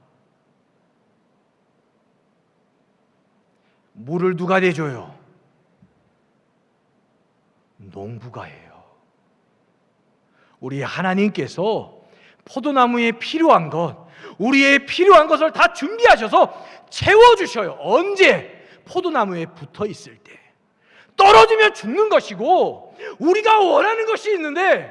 물을 누가 대줘요? 농부가 해요. 우리 하나님께서 포도나무에 필요한 것, 우리의 필요한 것을 다 준비하셔서 채워주셔요. 언제? 포도나무에 붙어 있을 때. 떨어지면 죽는 것이고 우리가 원하는 것이 있는데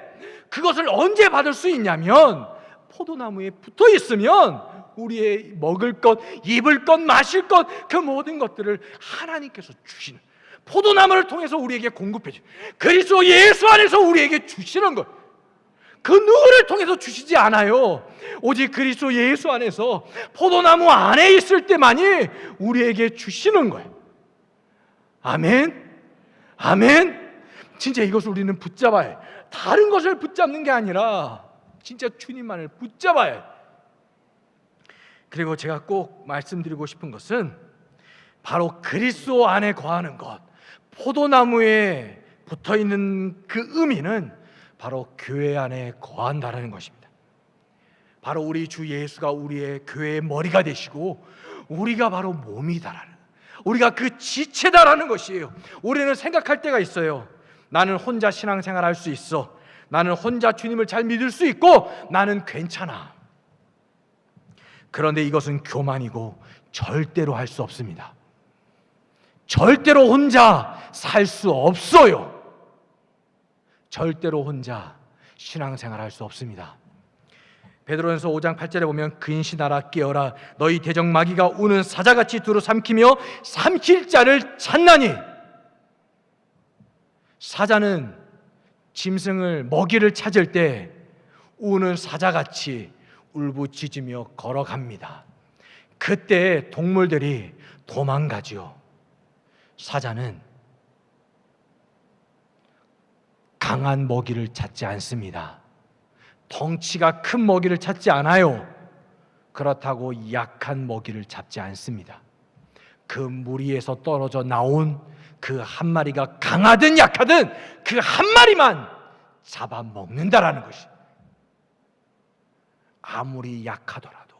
그것을 언제 받을 수 있냐면 포도나무에 붙어 있으면 우리의 먹을 것, 입을 것, 마실 것, 그 모든 것들을 하나님께서 주시는, 포도나무를 통해서 우리에게 공급해 주시는, 그리스도 예수 안에서 우리에게 주시는 것, 그 누구를 통해서 주시지 않아요. 오직 그리스도 예수 안에서 포도나무 안에 있을 때만이 우리에게 주시는 거예요. 아멘. 아멘. 진짜 이것을 우리는 붙잡아야 해요. 다른 것을 붙잡는 게 아니라 진짜 주님만을 붙잡아야 해요. 그리고 제가 꼭 말씀드리고 싶은 것은 바로 그리스도 안에 거하는 것, 포도나무에 붙어있는 그 의미는 바로 교회 안에 거한다라는 것입니다. 바로 우리 주 예수가 우리의 교회의 머리가 되시고 우리가 바로 몸이다라는, 우리가 그 지체다라는 것이에요. 우리는 생각할 때가 있어요. 나는 혼자 신앙생활 할 수 있어. 나는 혼자 주님을 잘 믿을 수 있고 나는 괜찮아. 그런데 이것은 교만이고 절대로 할 수 없습니다. 절대로 혼자 살 수 없어요. 절대로 혼자 신앙생활 할 수 없습니다. 베드로전서 5장 8절에 보면 근신하라 깨어라 너희 대적마귀가 우는 사자같이 두루 삼키며 삼킬 자를 찾나니. 사자는 짐승을 먹이를 찾을 때 우는 사자같이 울부짖으며 걸어갑니다. 그때 동물들이 도망가지요. 사자는 강한 먹이를 찾지 않습니다. 덩치가 큰 먹이를 찾지 않아요. 그렇다고 약한 먹이를 잡지 않습니다. 그 무리에서 떨어져 나온 그 한 마리가 강하든 약하든 그 한 마리만 잡아먹는다라는 것이. 아무리 약하더라도,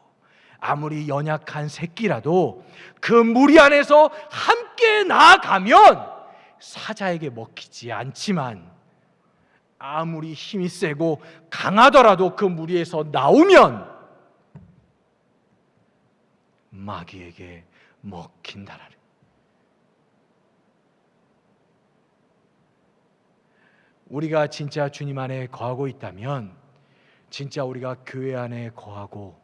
아무리 연약한 새끼라도 그 무리 안에서 함께 나아가면 사자에게 먹히지 않지만, 아무리 힘이 세고 강하더라도 그 무리에서 나오면 마귀에게 먹힌다라는. 우리가 진짜 주님 안에 거하고 있다면 진짜 우리가 교회 안에 거하고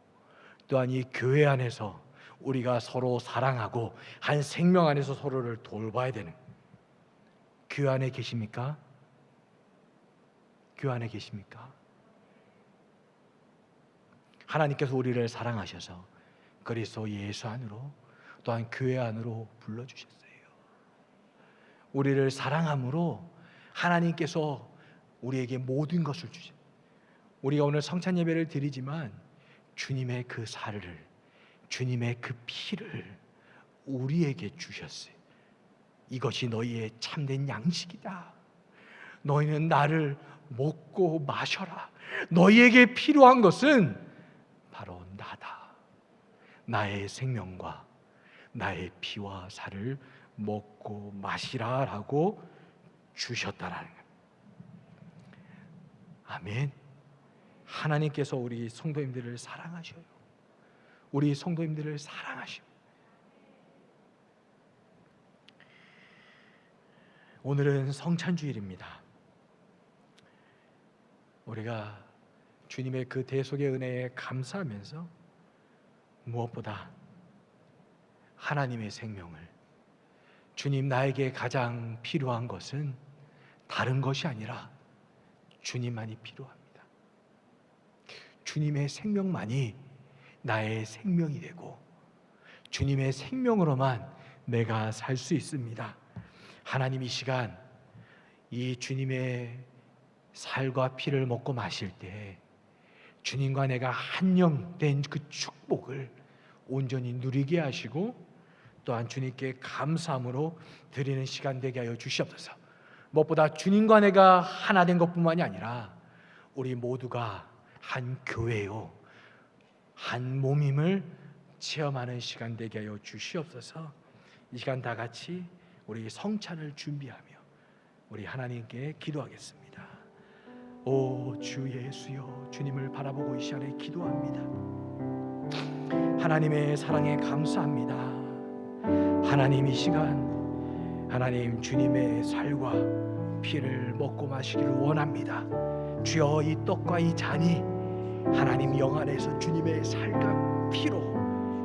또한 이 교회 안에서 우리가 서로 사랑하고 한 생명 안에서 서로를 돌봐야 되는. 교회 안에 계십니까? 교회 안에 계십니까? 하나님께서 우리를 사랑하셔서 그리스도 예수 안으로 또한 교회 안으로 불러주셨어요. 우리를 사랑함으로 하나님께서 우리에게 모든 것을 주셨어요. 우리가 오늘 성찬 예배를 드리지만 주님의 그 살을, 주님의 그 피를 우리에게 주셨어요. 이것이 너희의 참된 양식이다. 너희는 나를 먹고 마셔라. 너희에게 필요한 것은 바로 나다. 나의 생명과 나의 피와 살을 먹고 마시라라고 주셨다라는 거예요. 아멘. 하나님께서 우리 성도님들을 사랑하셔요. 우리 성도님들을 사랑하셔요. 오늘은 성찬주일입니다. 우리가 주님의 그 대속의 은혜에 감사하면서 무엇보다 하나님의 생명을, 주님, 나에게 가장 필요한 것은 다른 것이 아니라 주님만이 필요합니다. 주님의 생명만이 나의 생명이 되고 주님의 생명으로만 내가 살 수 있습니다. 하나님, 이 시간 이 주님의 살과 피를 먹고 마실 때 주님과 내가 한영된 그 축복을 온전히 누리게 하시고 또한 주님께 감사함으로 드리는 시간 되게 하여 주시옵소서. 무엇보다 주님과 내가 하나 된 것뿐만이 아니라 우리 모두가 한 교회요, 한 몸임을 체험하는 시간 되게 하여 주시옵소서. 이 시간 다 같이 우리 성찬을 준비하며 우리 하나님께 기도하겠습니다. 오 주 예수여, 주님을 바라보고 이 시간에 기도합니다. 하나님의 사랑에 감사합니다. 하나님, 이 시간 하나님 주님의 살과 피를 먹고 마시기를 원합니다. 주여, 이 떡과 이 잔이 하나님 영 안에서 주님의 살과 피로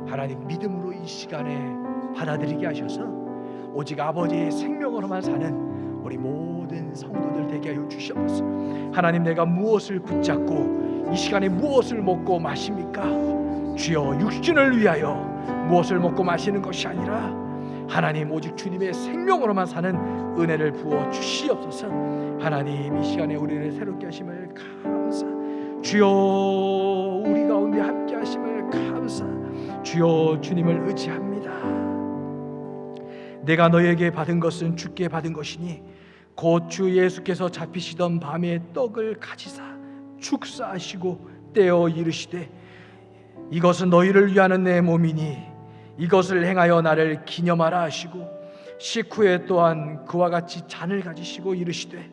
하나님 믿음으로 이 시간에 받아들이게 하셔서 오직 아버지의 생명으로만 사는 우리 모든 성도들 되게 하여 주시옵소서. 하나님, 내가 무엇을 붙잡고 이 시간에 무엇을 먹고 마십니까? 주여, 육신을 위하여 무엇을 먹고 마시는 것이 아니라 하나님 오직 주님의 생명으로만 사는 은혜를 부어 주시옵소서. 하나님, 이 시간에 우리를 새롭게 하심을 감사. 주여, 우리 가운데 함께 하심을 감사. 주여, 주님을 의지합니다. 내가 너에게 받은 것은 주께 받은 것이니 곧 주 예수께서 잡히시던 밤에 떡을 가지사 축사하시고 떼어 이르시되 이것은 너희를 위하는 내 몸이니 이것을 행하여 나를 기념하라 하시고 식후에 또한 그와 같이 잔을 가지시고 이르시되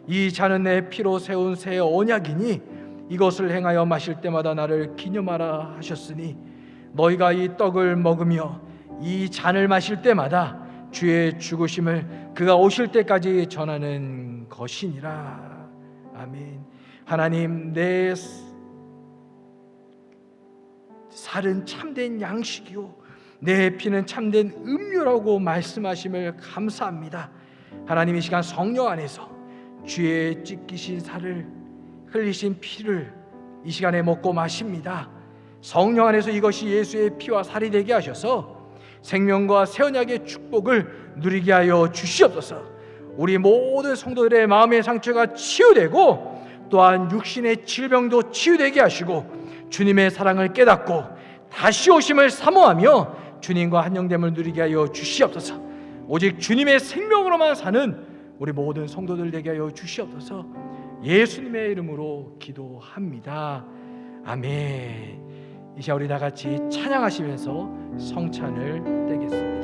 이 잔은 내 피로 세운 새 언약이니 이것을 행하여 마실 때마다 나를 기념하라 하셨으니 너희가 이 떡을 먹으며 이 잔을 마실 때마다 주의 죽으심을 그가 오실 때까지 전하는 것이니라. 아멘. 하나님, 내 살은 참된 양식이요 내 피는 참된 음료라고 말씀하심을 감사합니다. 하나님, 이 시간 성령 안에서 주의 찢기신 살을 흘리신 피를 이 시간에 먹고 마십니다. 성령 안에서 이것이 예수의 피와 살이 되게 하셔서 생명과 새 언약의 축복을 누리게 하여 주시옵소서. 우리 모든 성도들의 마음의 상처가 치유되고 또한 육신의 질병도 치유되게 하시고 주님의 사랑을 깨닫고 다시 오심을 사모하며 주님과 한영됨을 누리게 하여 주시옵소서. 오직 주님의 생명으로만 사는 우리 모든 성도들 되게 하여 주시옵소서. 예수님의 이름으로 기도합니다. 아멘. 이 시간 우리 다 같이 찬양하시면서 성찬을 떼겠습니다.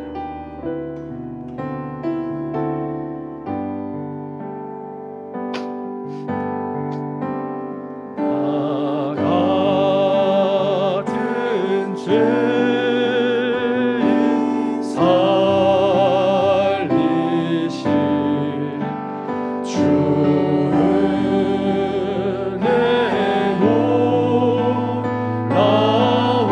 나 같은 죄인 살리신 주는 내 몸 나와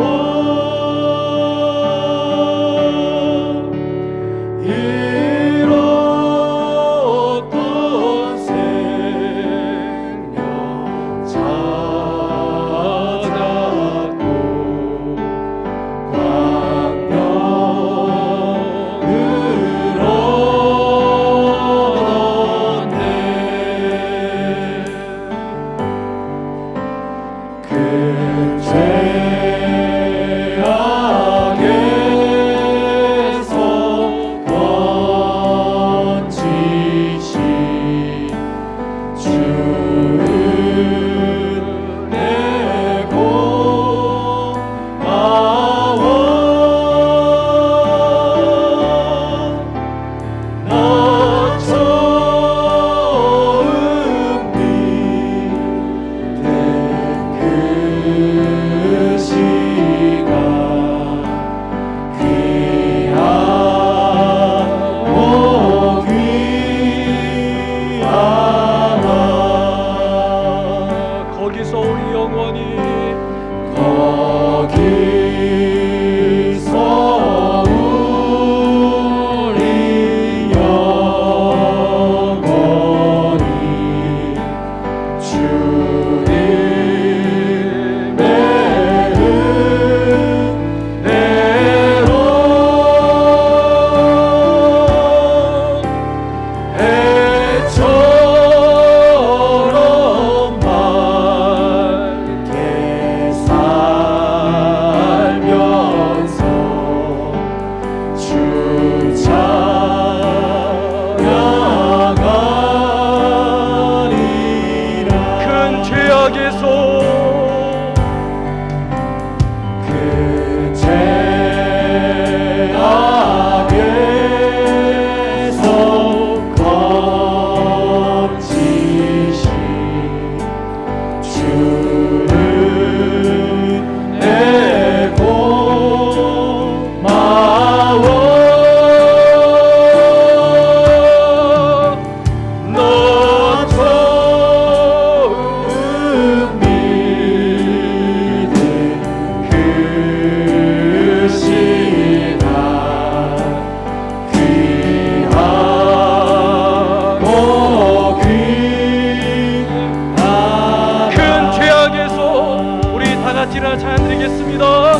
같이 일어나 찬양 드리겠습니다.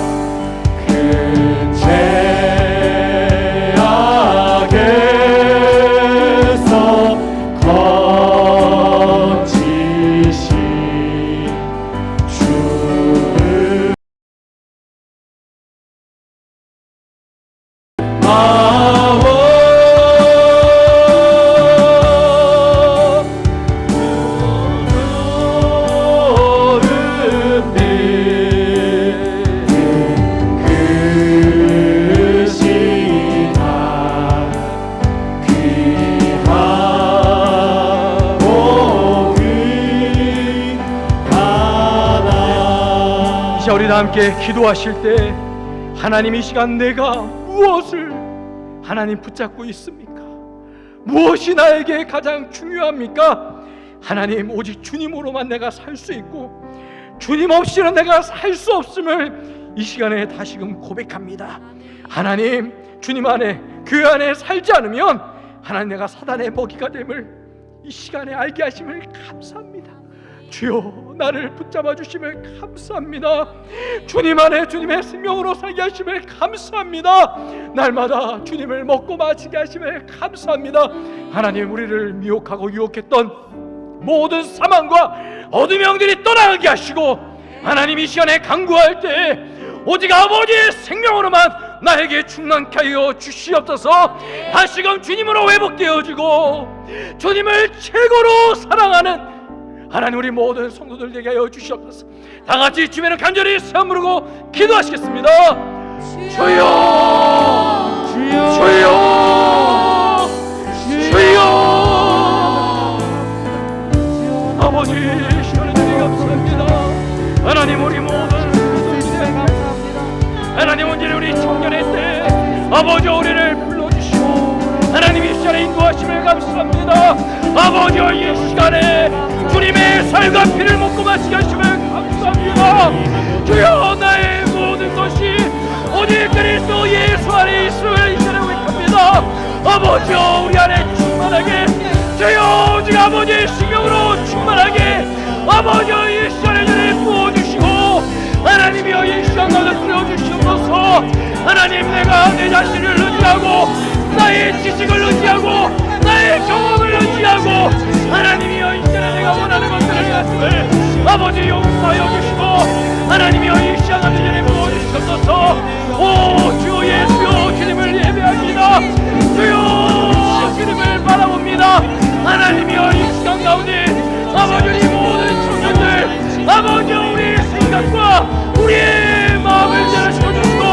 큰 죄악에서 건지신 주를 이제 우리 다 함께 기도하실 때 하나님 이 시간 내가 무엇을 하나님 붙잡고 있습니까? 무엇이 나에게 가장 중요합니까? 하나님 오직 주님으로만 내가 살 수 있고 주님 없이는 내가 살 수 없음을 이 시간에 다시금 고백합니다. 하나님 주님 안에 교회 안에 살지 않으면 하나님 내가 사단의 먹이가 됨을 이 시간에 알게 하심을 감사합니다. 주여 나를 붙잡아 주심을 감사합니다. 주님 안에 주님의 생명으로 살게 하심을 감사합니다. 날마다 주님을 먹고 마시게 하심을 감사합니다. 하나님 우리를 미혹하고 유혹했던 모든 사망과 어둠의 영들이 떠나게 하시고 하나님 이 시간에 간구할 때 오직 아버지의 생명으로만 나에게 충만케 하여 주시옵소서. 다시금 주님으로 회복되어지고 주님을 최고로 사랑하는 하나님 우리 모든 성도들 되게 하여 주시옵소서. 다 같이 주님을 간절히 세워 부르고 기도하시겠습니다. 주여 주여 주여 아버지 시간을 주님 감사합니다. 하나님 우리 모든 하나님 언제나 우리 청년의 때 아버지 우리를 불러주시고 하나님 이 시간에 인도하심을 감사합니다. 아버지 이 시간에 주님의 살과 피를 먹고 마시게 하심을 감사합니다. 주여 나의 모든 것이 오직 그리스도 예수 안에 있음을 이 시간에 고백합니다. 아버지여 우리 안에 충만하게 주여 오직 아버지의 신경으로 충만하게 아버지여 이 시간에 주님 부어주시고 하나님이여 이 시간 가운데 들어주시옵소서. 하나님 내가 내 자신을 의지하고 나의 지식을 의지하고 나의 경험을 의지하고 하나님이여 이 시간에 내가 원하는 것들을 가슴을 아버지 용서하여 주시고 하나님이여 이 시간 가운데 주님 부어주시옵소서. 오 주여 예수여 주님을 예배합니다. 주여 주님을 바라봅니다. 하나님이여 이 시간 가운데 아버지 우리 모든 청년들 아버지여 우리의 생각과 우리의 마음을 열어주시고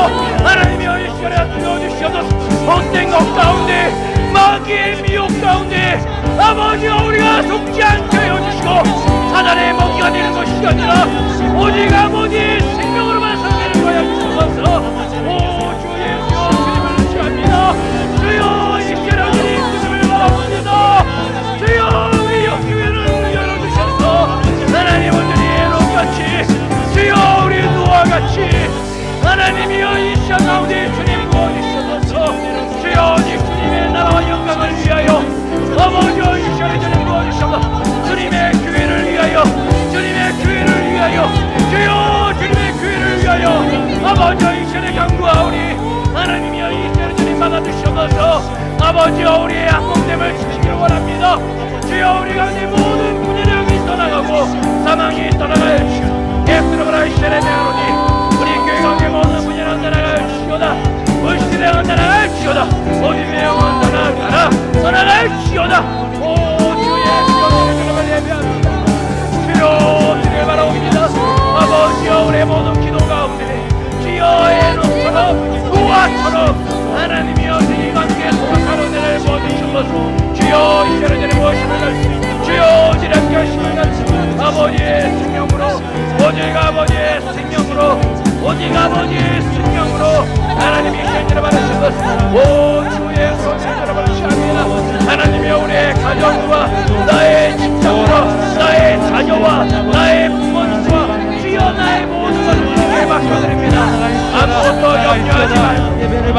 하나님이여 이 시간에 들어주시옵소서. 헛된 것 가운데 마귀의 미혹 가운데 아버지여 우리가 속지 않게 해주시고 사단의 먹이가 되는 것이 아니라 오직 아버지의 생명으로만 살게 하여 주시옵소서. 오 주 예수여 주님을 의지합니다. 주여 이 시간에 주님을 바라봅니다. 주여 우리 영교회를 열어주셔서 하나님 온전히 에녹같이 주여 우리 노아와 같이 하나님이여 이 시간 가운데 주님 부어주셔서 주여 오직 주님의 나라와 영광을 위하여 아버지여 이 시간에 주님 부어주셔서 주님의 교회를 위하여 주님의 교회를 위하여 주여 주님의 교회를 위하여 아버지여 이 시간에 강구하오니 하나님이여 이 시간에 주님 받아주셔서 아버지여 우리의 악공됨을 지키기를 원합니다. 주여 우리 가운데 모든 분열력이 떠나가고 사망이 떠나가야 주시오. 예수님으로 이 시간에 배우노니 우리 교회 가운데 모든 분열은 떠나갈 지어다. 물시대는 떠나갈 지어다. 어둠의 영은 떠나갈 지어다. 오 주의 주님을 예배합니다. 주여 주님을 바라옵니다. 아버지여 우리의 모든 기도 가운데 주여 에녹처럼 노아처럼 하나님이여 주님과 함께 소박한 은혜를 부어주셔서 주여 이 시간에 주님 무엇임을 갈수 주여 지략게 하심을 갈수 아버지의 생명으로 오직 아버지의 생명으로 오직 아버지의 생명으로 하나님이 현재를 받으셔서 오 주의 손을 받으시옵니다. 하나님이여 우리의 가정과 나의 직장과 나의 자녀와 나의 부모님과 주여 나의 모든 것을 주님께 맡겨드립니다. 아무것도 염려하지 말고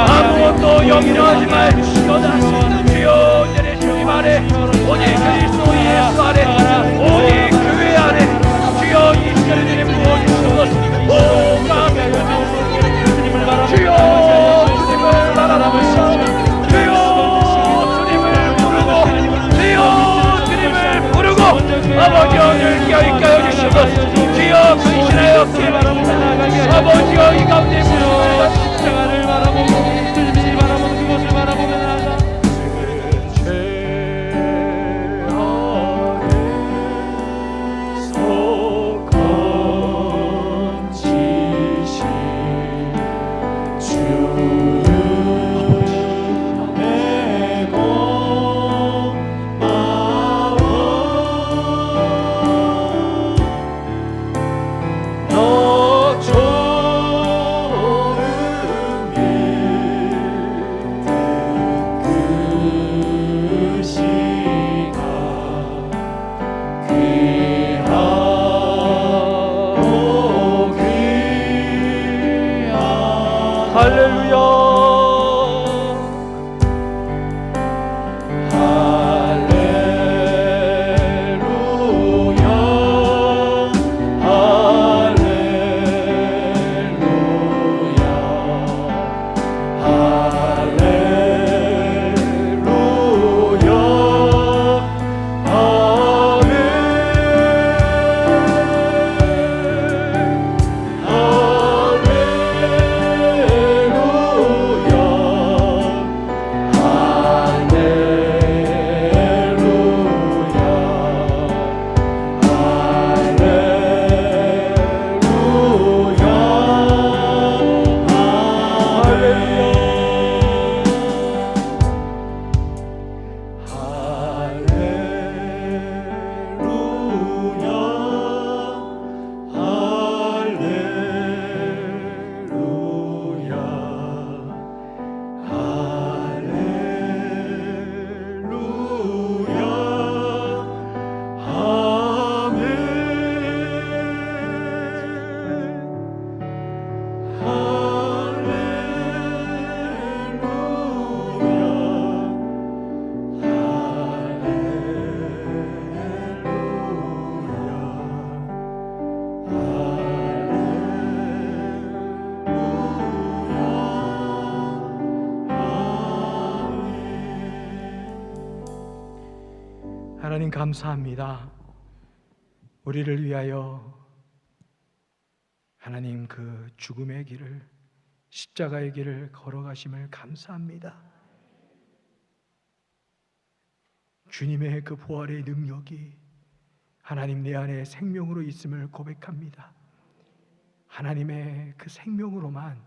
아무것도 염려하지 말시오다. 주여 이제 주님 안에 오직 그리스도 예수 안에 오직 교회 안에 주여 이 시간에 주님 부어주시옵소서. 하나님 감사합니다. 우리를 위하여 하나님 그 죽음의 길을, 십자가의 길을 걸어가심을 감사합니다. 주님의 그 부활의 능력이 하나님 내 안에 생명으로 있음을 고백합니다. 하나님의 그 생명으로만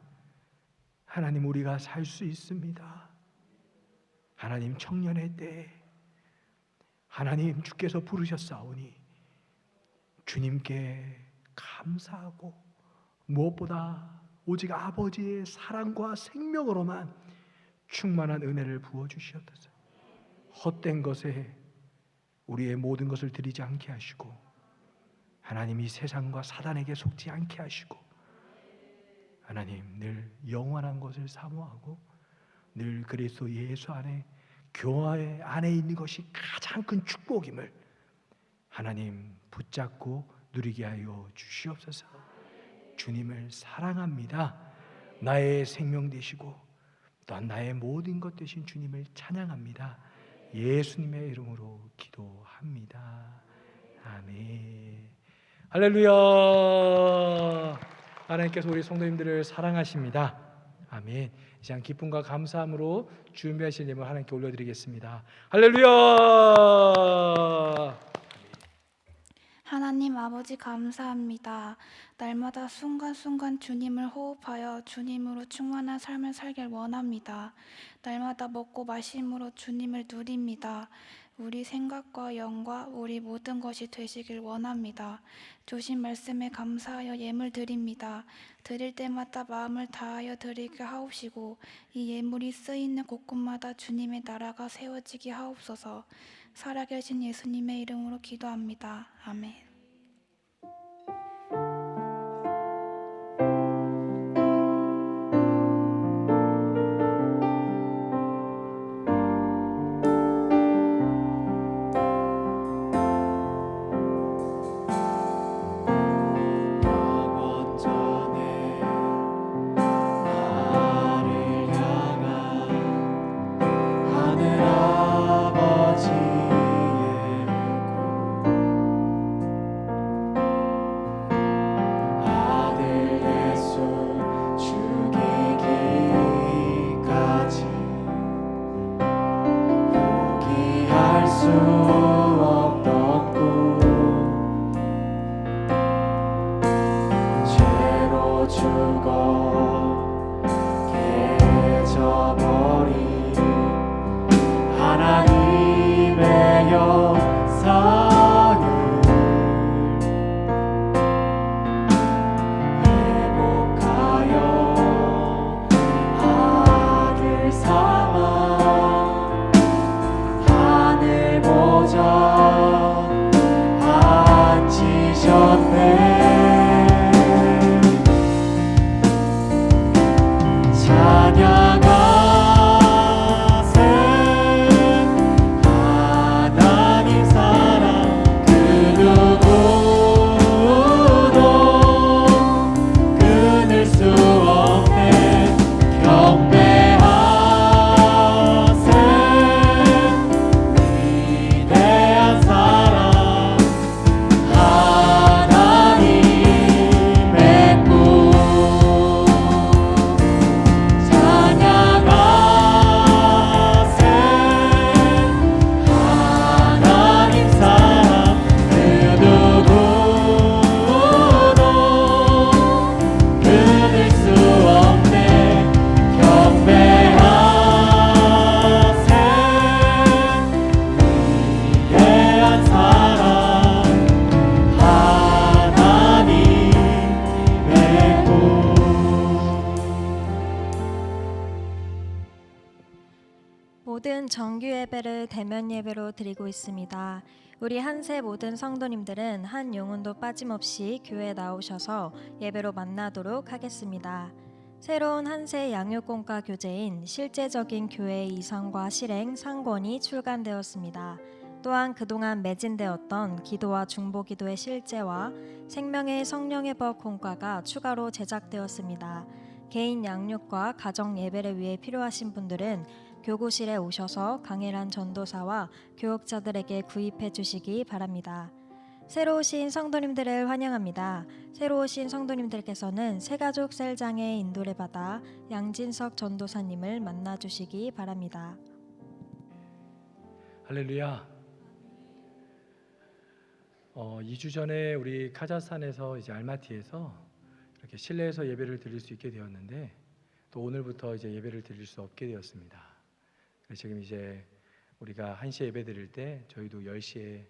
하나님 우리가 살 수 있습니다. 하나님 청년의 때에 하나님 주께서 부르셨사오니 주님께 감사하고 무엇보다 오직 아버지의 사랑과 생명으로만 충만한 은혜를 부어주시옵소서. 헛된 것에 우리의 모든 것을 드리지 않게 하시고 하나님 이 세상과 사단에게 속지 않게 하시고 하나님 늘 영원한 것을 사모하고 늘 그리스도 예수 안에 교회 안에 있는 것이 가장 큰 축복임을 하나님 붙잡고 누리게 하여 주시옵소서. 주님을 사랑합니다. 나의 생명 되시고 또한 나의 모든 것 되신 주님을 찬양합니다. 예수님의 이름으로 기도합니다. 아멘. 할렐루야. 하나님께서 우리 성도님들을 사랑하십니다. 아멘. 이 시간 기쁨과 감사함으로 준비하신 예물 하나님께 올려드리겠습니다. 할렐루야. 하나님 아버지 감사합니다. 날마다 순간순간 주님을 호흡하여 주님으로 충만한 삶을 살길 원합니다. 날마다 먹고 마심으로 주님을 누립니다. 우리 생각과 영과 우리 모든 것이 되시길 원합니다. 주신 말씀에 감사하여 예물 드립니다. 드릴 때마다 마음을 다하여 드리게 하옵시고 이 예물이 쓰이는 곳곳마다 주님의 나라가 세워지게 하옵소서. 살아계신 예수님의 이름으로 기도합니다. 아멘. 영원전에 나를 향한 하늘 아버지의 아들 예수 죽이기까지 포기할 수 없던 꿈 죄로 죽어 깨져버린 하나님의 역사를 회복하여 아들 삼아 하늘 보좌 앉히셨네. 찬양하세 하나님 사랑 그 누구도 끊을 수 없네. 경배하세 위대한 사랑 하나님의 꿈. 찬양하세 하나님 사랑 그 누구도 끊을 수 없네. 경배하세 위대한 사랑 하나님의 꿈. 모든 정규 예배를 대면 예배로 드리고 있습니다. 우리 한세 모든 성도님들은 한 영혼도 빠짐없이 교회에 나오셔서 예배로 만나도록 하겠습니다. 새로운 한세 양육공과 교재인 실제적인 교회의 이상과 실행 3권이 출간되었습니다. 또한 그동안 매진되었던 기도와 중보기도의 실제와 생명의 성령의 법 공과가 추가로 제작되었습니다. 개인 양육과 가정 예배를 위해 필요하신 분들은 교구실에 오셔서 강일한 전도사와 교역자들에게 구입해 주시기 바랍니다. 새로 오신 성도님들을 환영합니다. 새로 오신 성도님들께서는 새가족 셀장의 인도를 받아 양진석 전도사님을 만나 주시기 바랍니다. 할렐루야. 2주 전에 우리 카자흐스탄에서 이제 알마티에서 이렇게 실내에서 예배를 드릴 수 있게 되었는데 또 오늘부터 이제 예배를 드릴 수 없게 되었습니다. 그래서 지금 이제 우리가 1시에 예배 드릴 때 저희도 10시에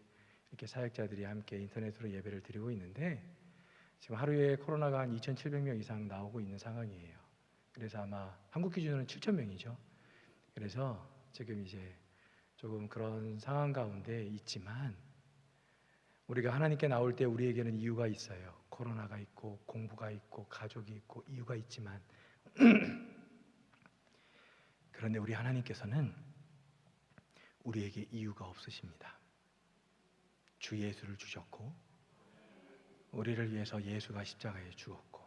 이렇게 사역자들이 함께 인터넷으로 예배를 드리고 있는데 지금 하루에 코로나가 한 2,700명 이상 나오고 있는 상황이에요. 그래서 아마 한국 기준으로는 7,000명이죠. 그래서 지금 이제 조금 그런 상황 가운데 있지만 우리가 하나님께 나올 때 우리에게는 이유가 있어요. 코로나가 있고 공부가 있고 가족이 있고 이유가 있지만 그런데 우리 하나님께서는 우리에게 이유가 없으십니다. 주 예수를 주셨고 우리를 위해서 예수가 십자가에 죽었고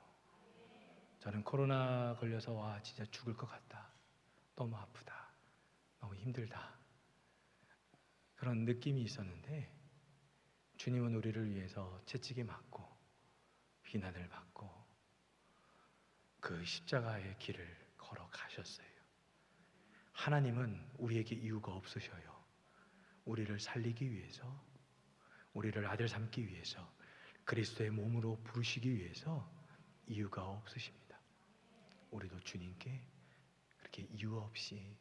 저는 코로나 걸려서 와 진짜 죽을 것 같다. 너무 아프다. 너무 힘들다. 그런 느낌이 있었는데 주님은 우리를 위해서 채찍에 맞고 비난을 받고 그 십자가의 길을 걸어가셨어요. 하나님은 우리에게 이유가 없으셔요. 우리를 살리기 위해서, 우리를 아들 삼기 위해서, 그리스도의 몸으로 부르시기 위해서 이유가 없으십니다. 우리도 주님께 그렇게 이유 없이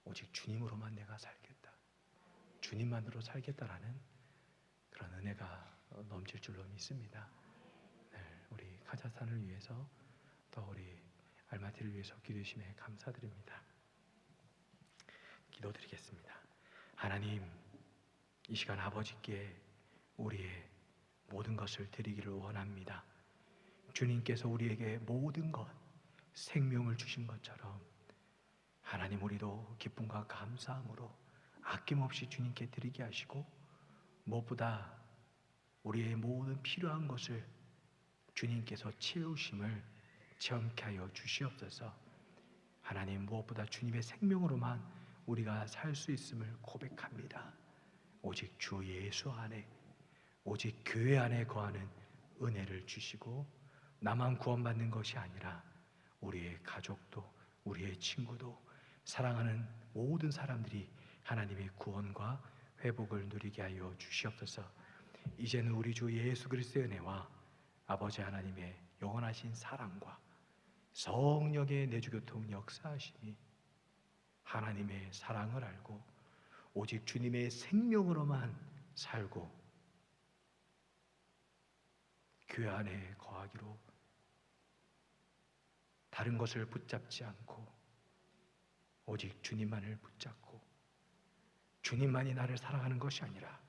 오직 주님으로만 내가 살겠다, 주님만으로 살겠다라는 그런 은혜가 넘칠 줄로 믿습니다. 네, 우리 카자흐스탄을 위해서 또 우리 알마티를 위해서 기도해 주심에 감사드립니다. 기도드리겠습니다. 하나님, 이 시간 아버지께 우리의 모든 것을 드리기를 원합니다. 주님께서 우리에게 모든 것, 생명을 주신 것처럼 하나님 우리도 기쁨과 감사함으로 아낌없이 주님께 드리게 하시고 무엇보다 우리의 모든 필요한 것을 주님께서 채우심을 체험케 하여 주시옵소서. 하나님 무엇보다 주님의 생명으로만 우리가 살 수 있음을 고백합니다. 오직 주 예수 안에, 오직 교회 안에 거하는 은혜를 주시고 나만 구원받는 것이 아니라 우리의 가족도, 우리의 친구도, 사랑하는 모든 사람들이 하나님의 구원과 회복을 누리게 하여 주시옵소서. 이제는 우리 주 예수 그리스도의 은혜와 아버지 하나님의 영원하신 사랑과 성령의 내주교통 역사하심이 하나님의 사랑을 알고 오직 주님의 생명으로만 살고 교회 안에 거하기로 다른 것을 붙잡지 않고 오직 주님만을 붙잡고 주님만이 나를 사랑하는 것이 아니라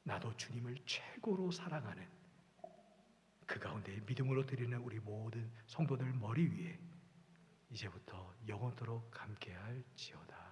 나도 주님을 최고로 사랑하는 그 가운데 믿음으로 드리는 우리 모든 성도들 머리 위에 이제부터 영원토록 함께할지어다.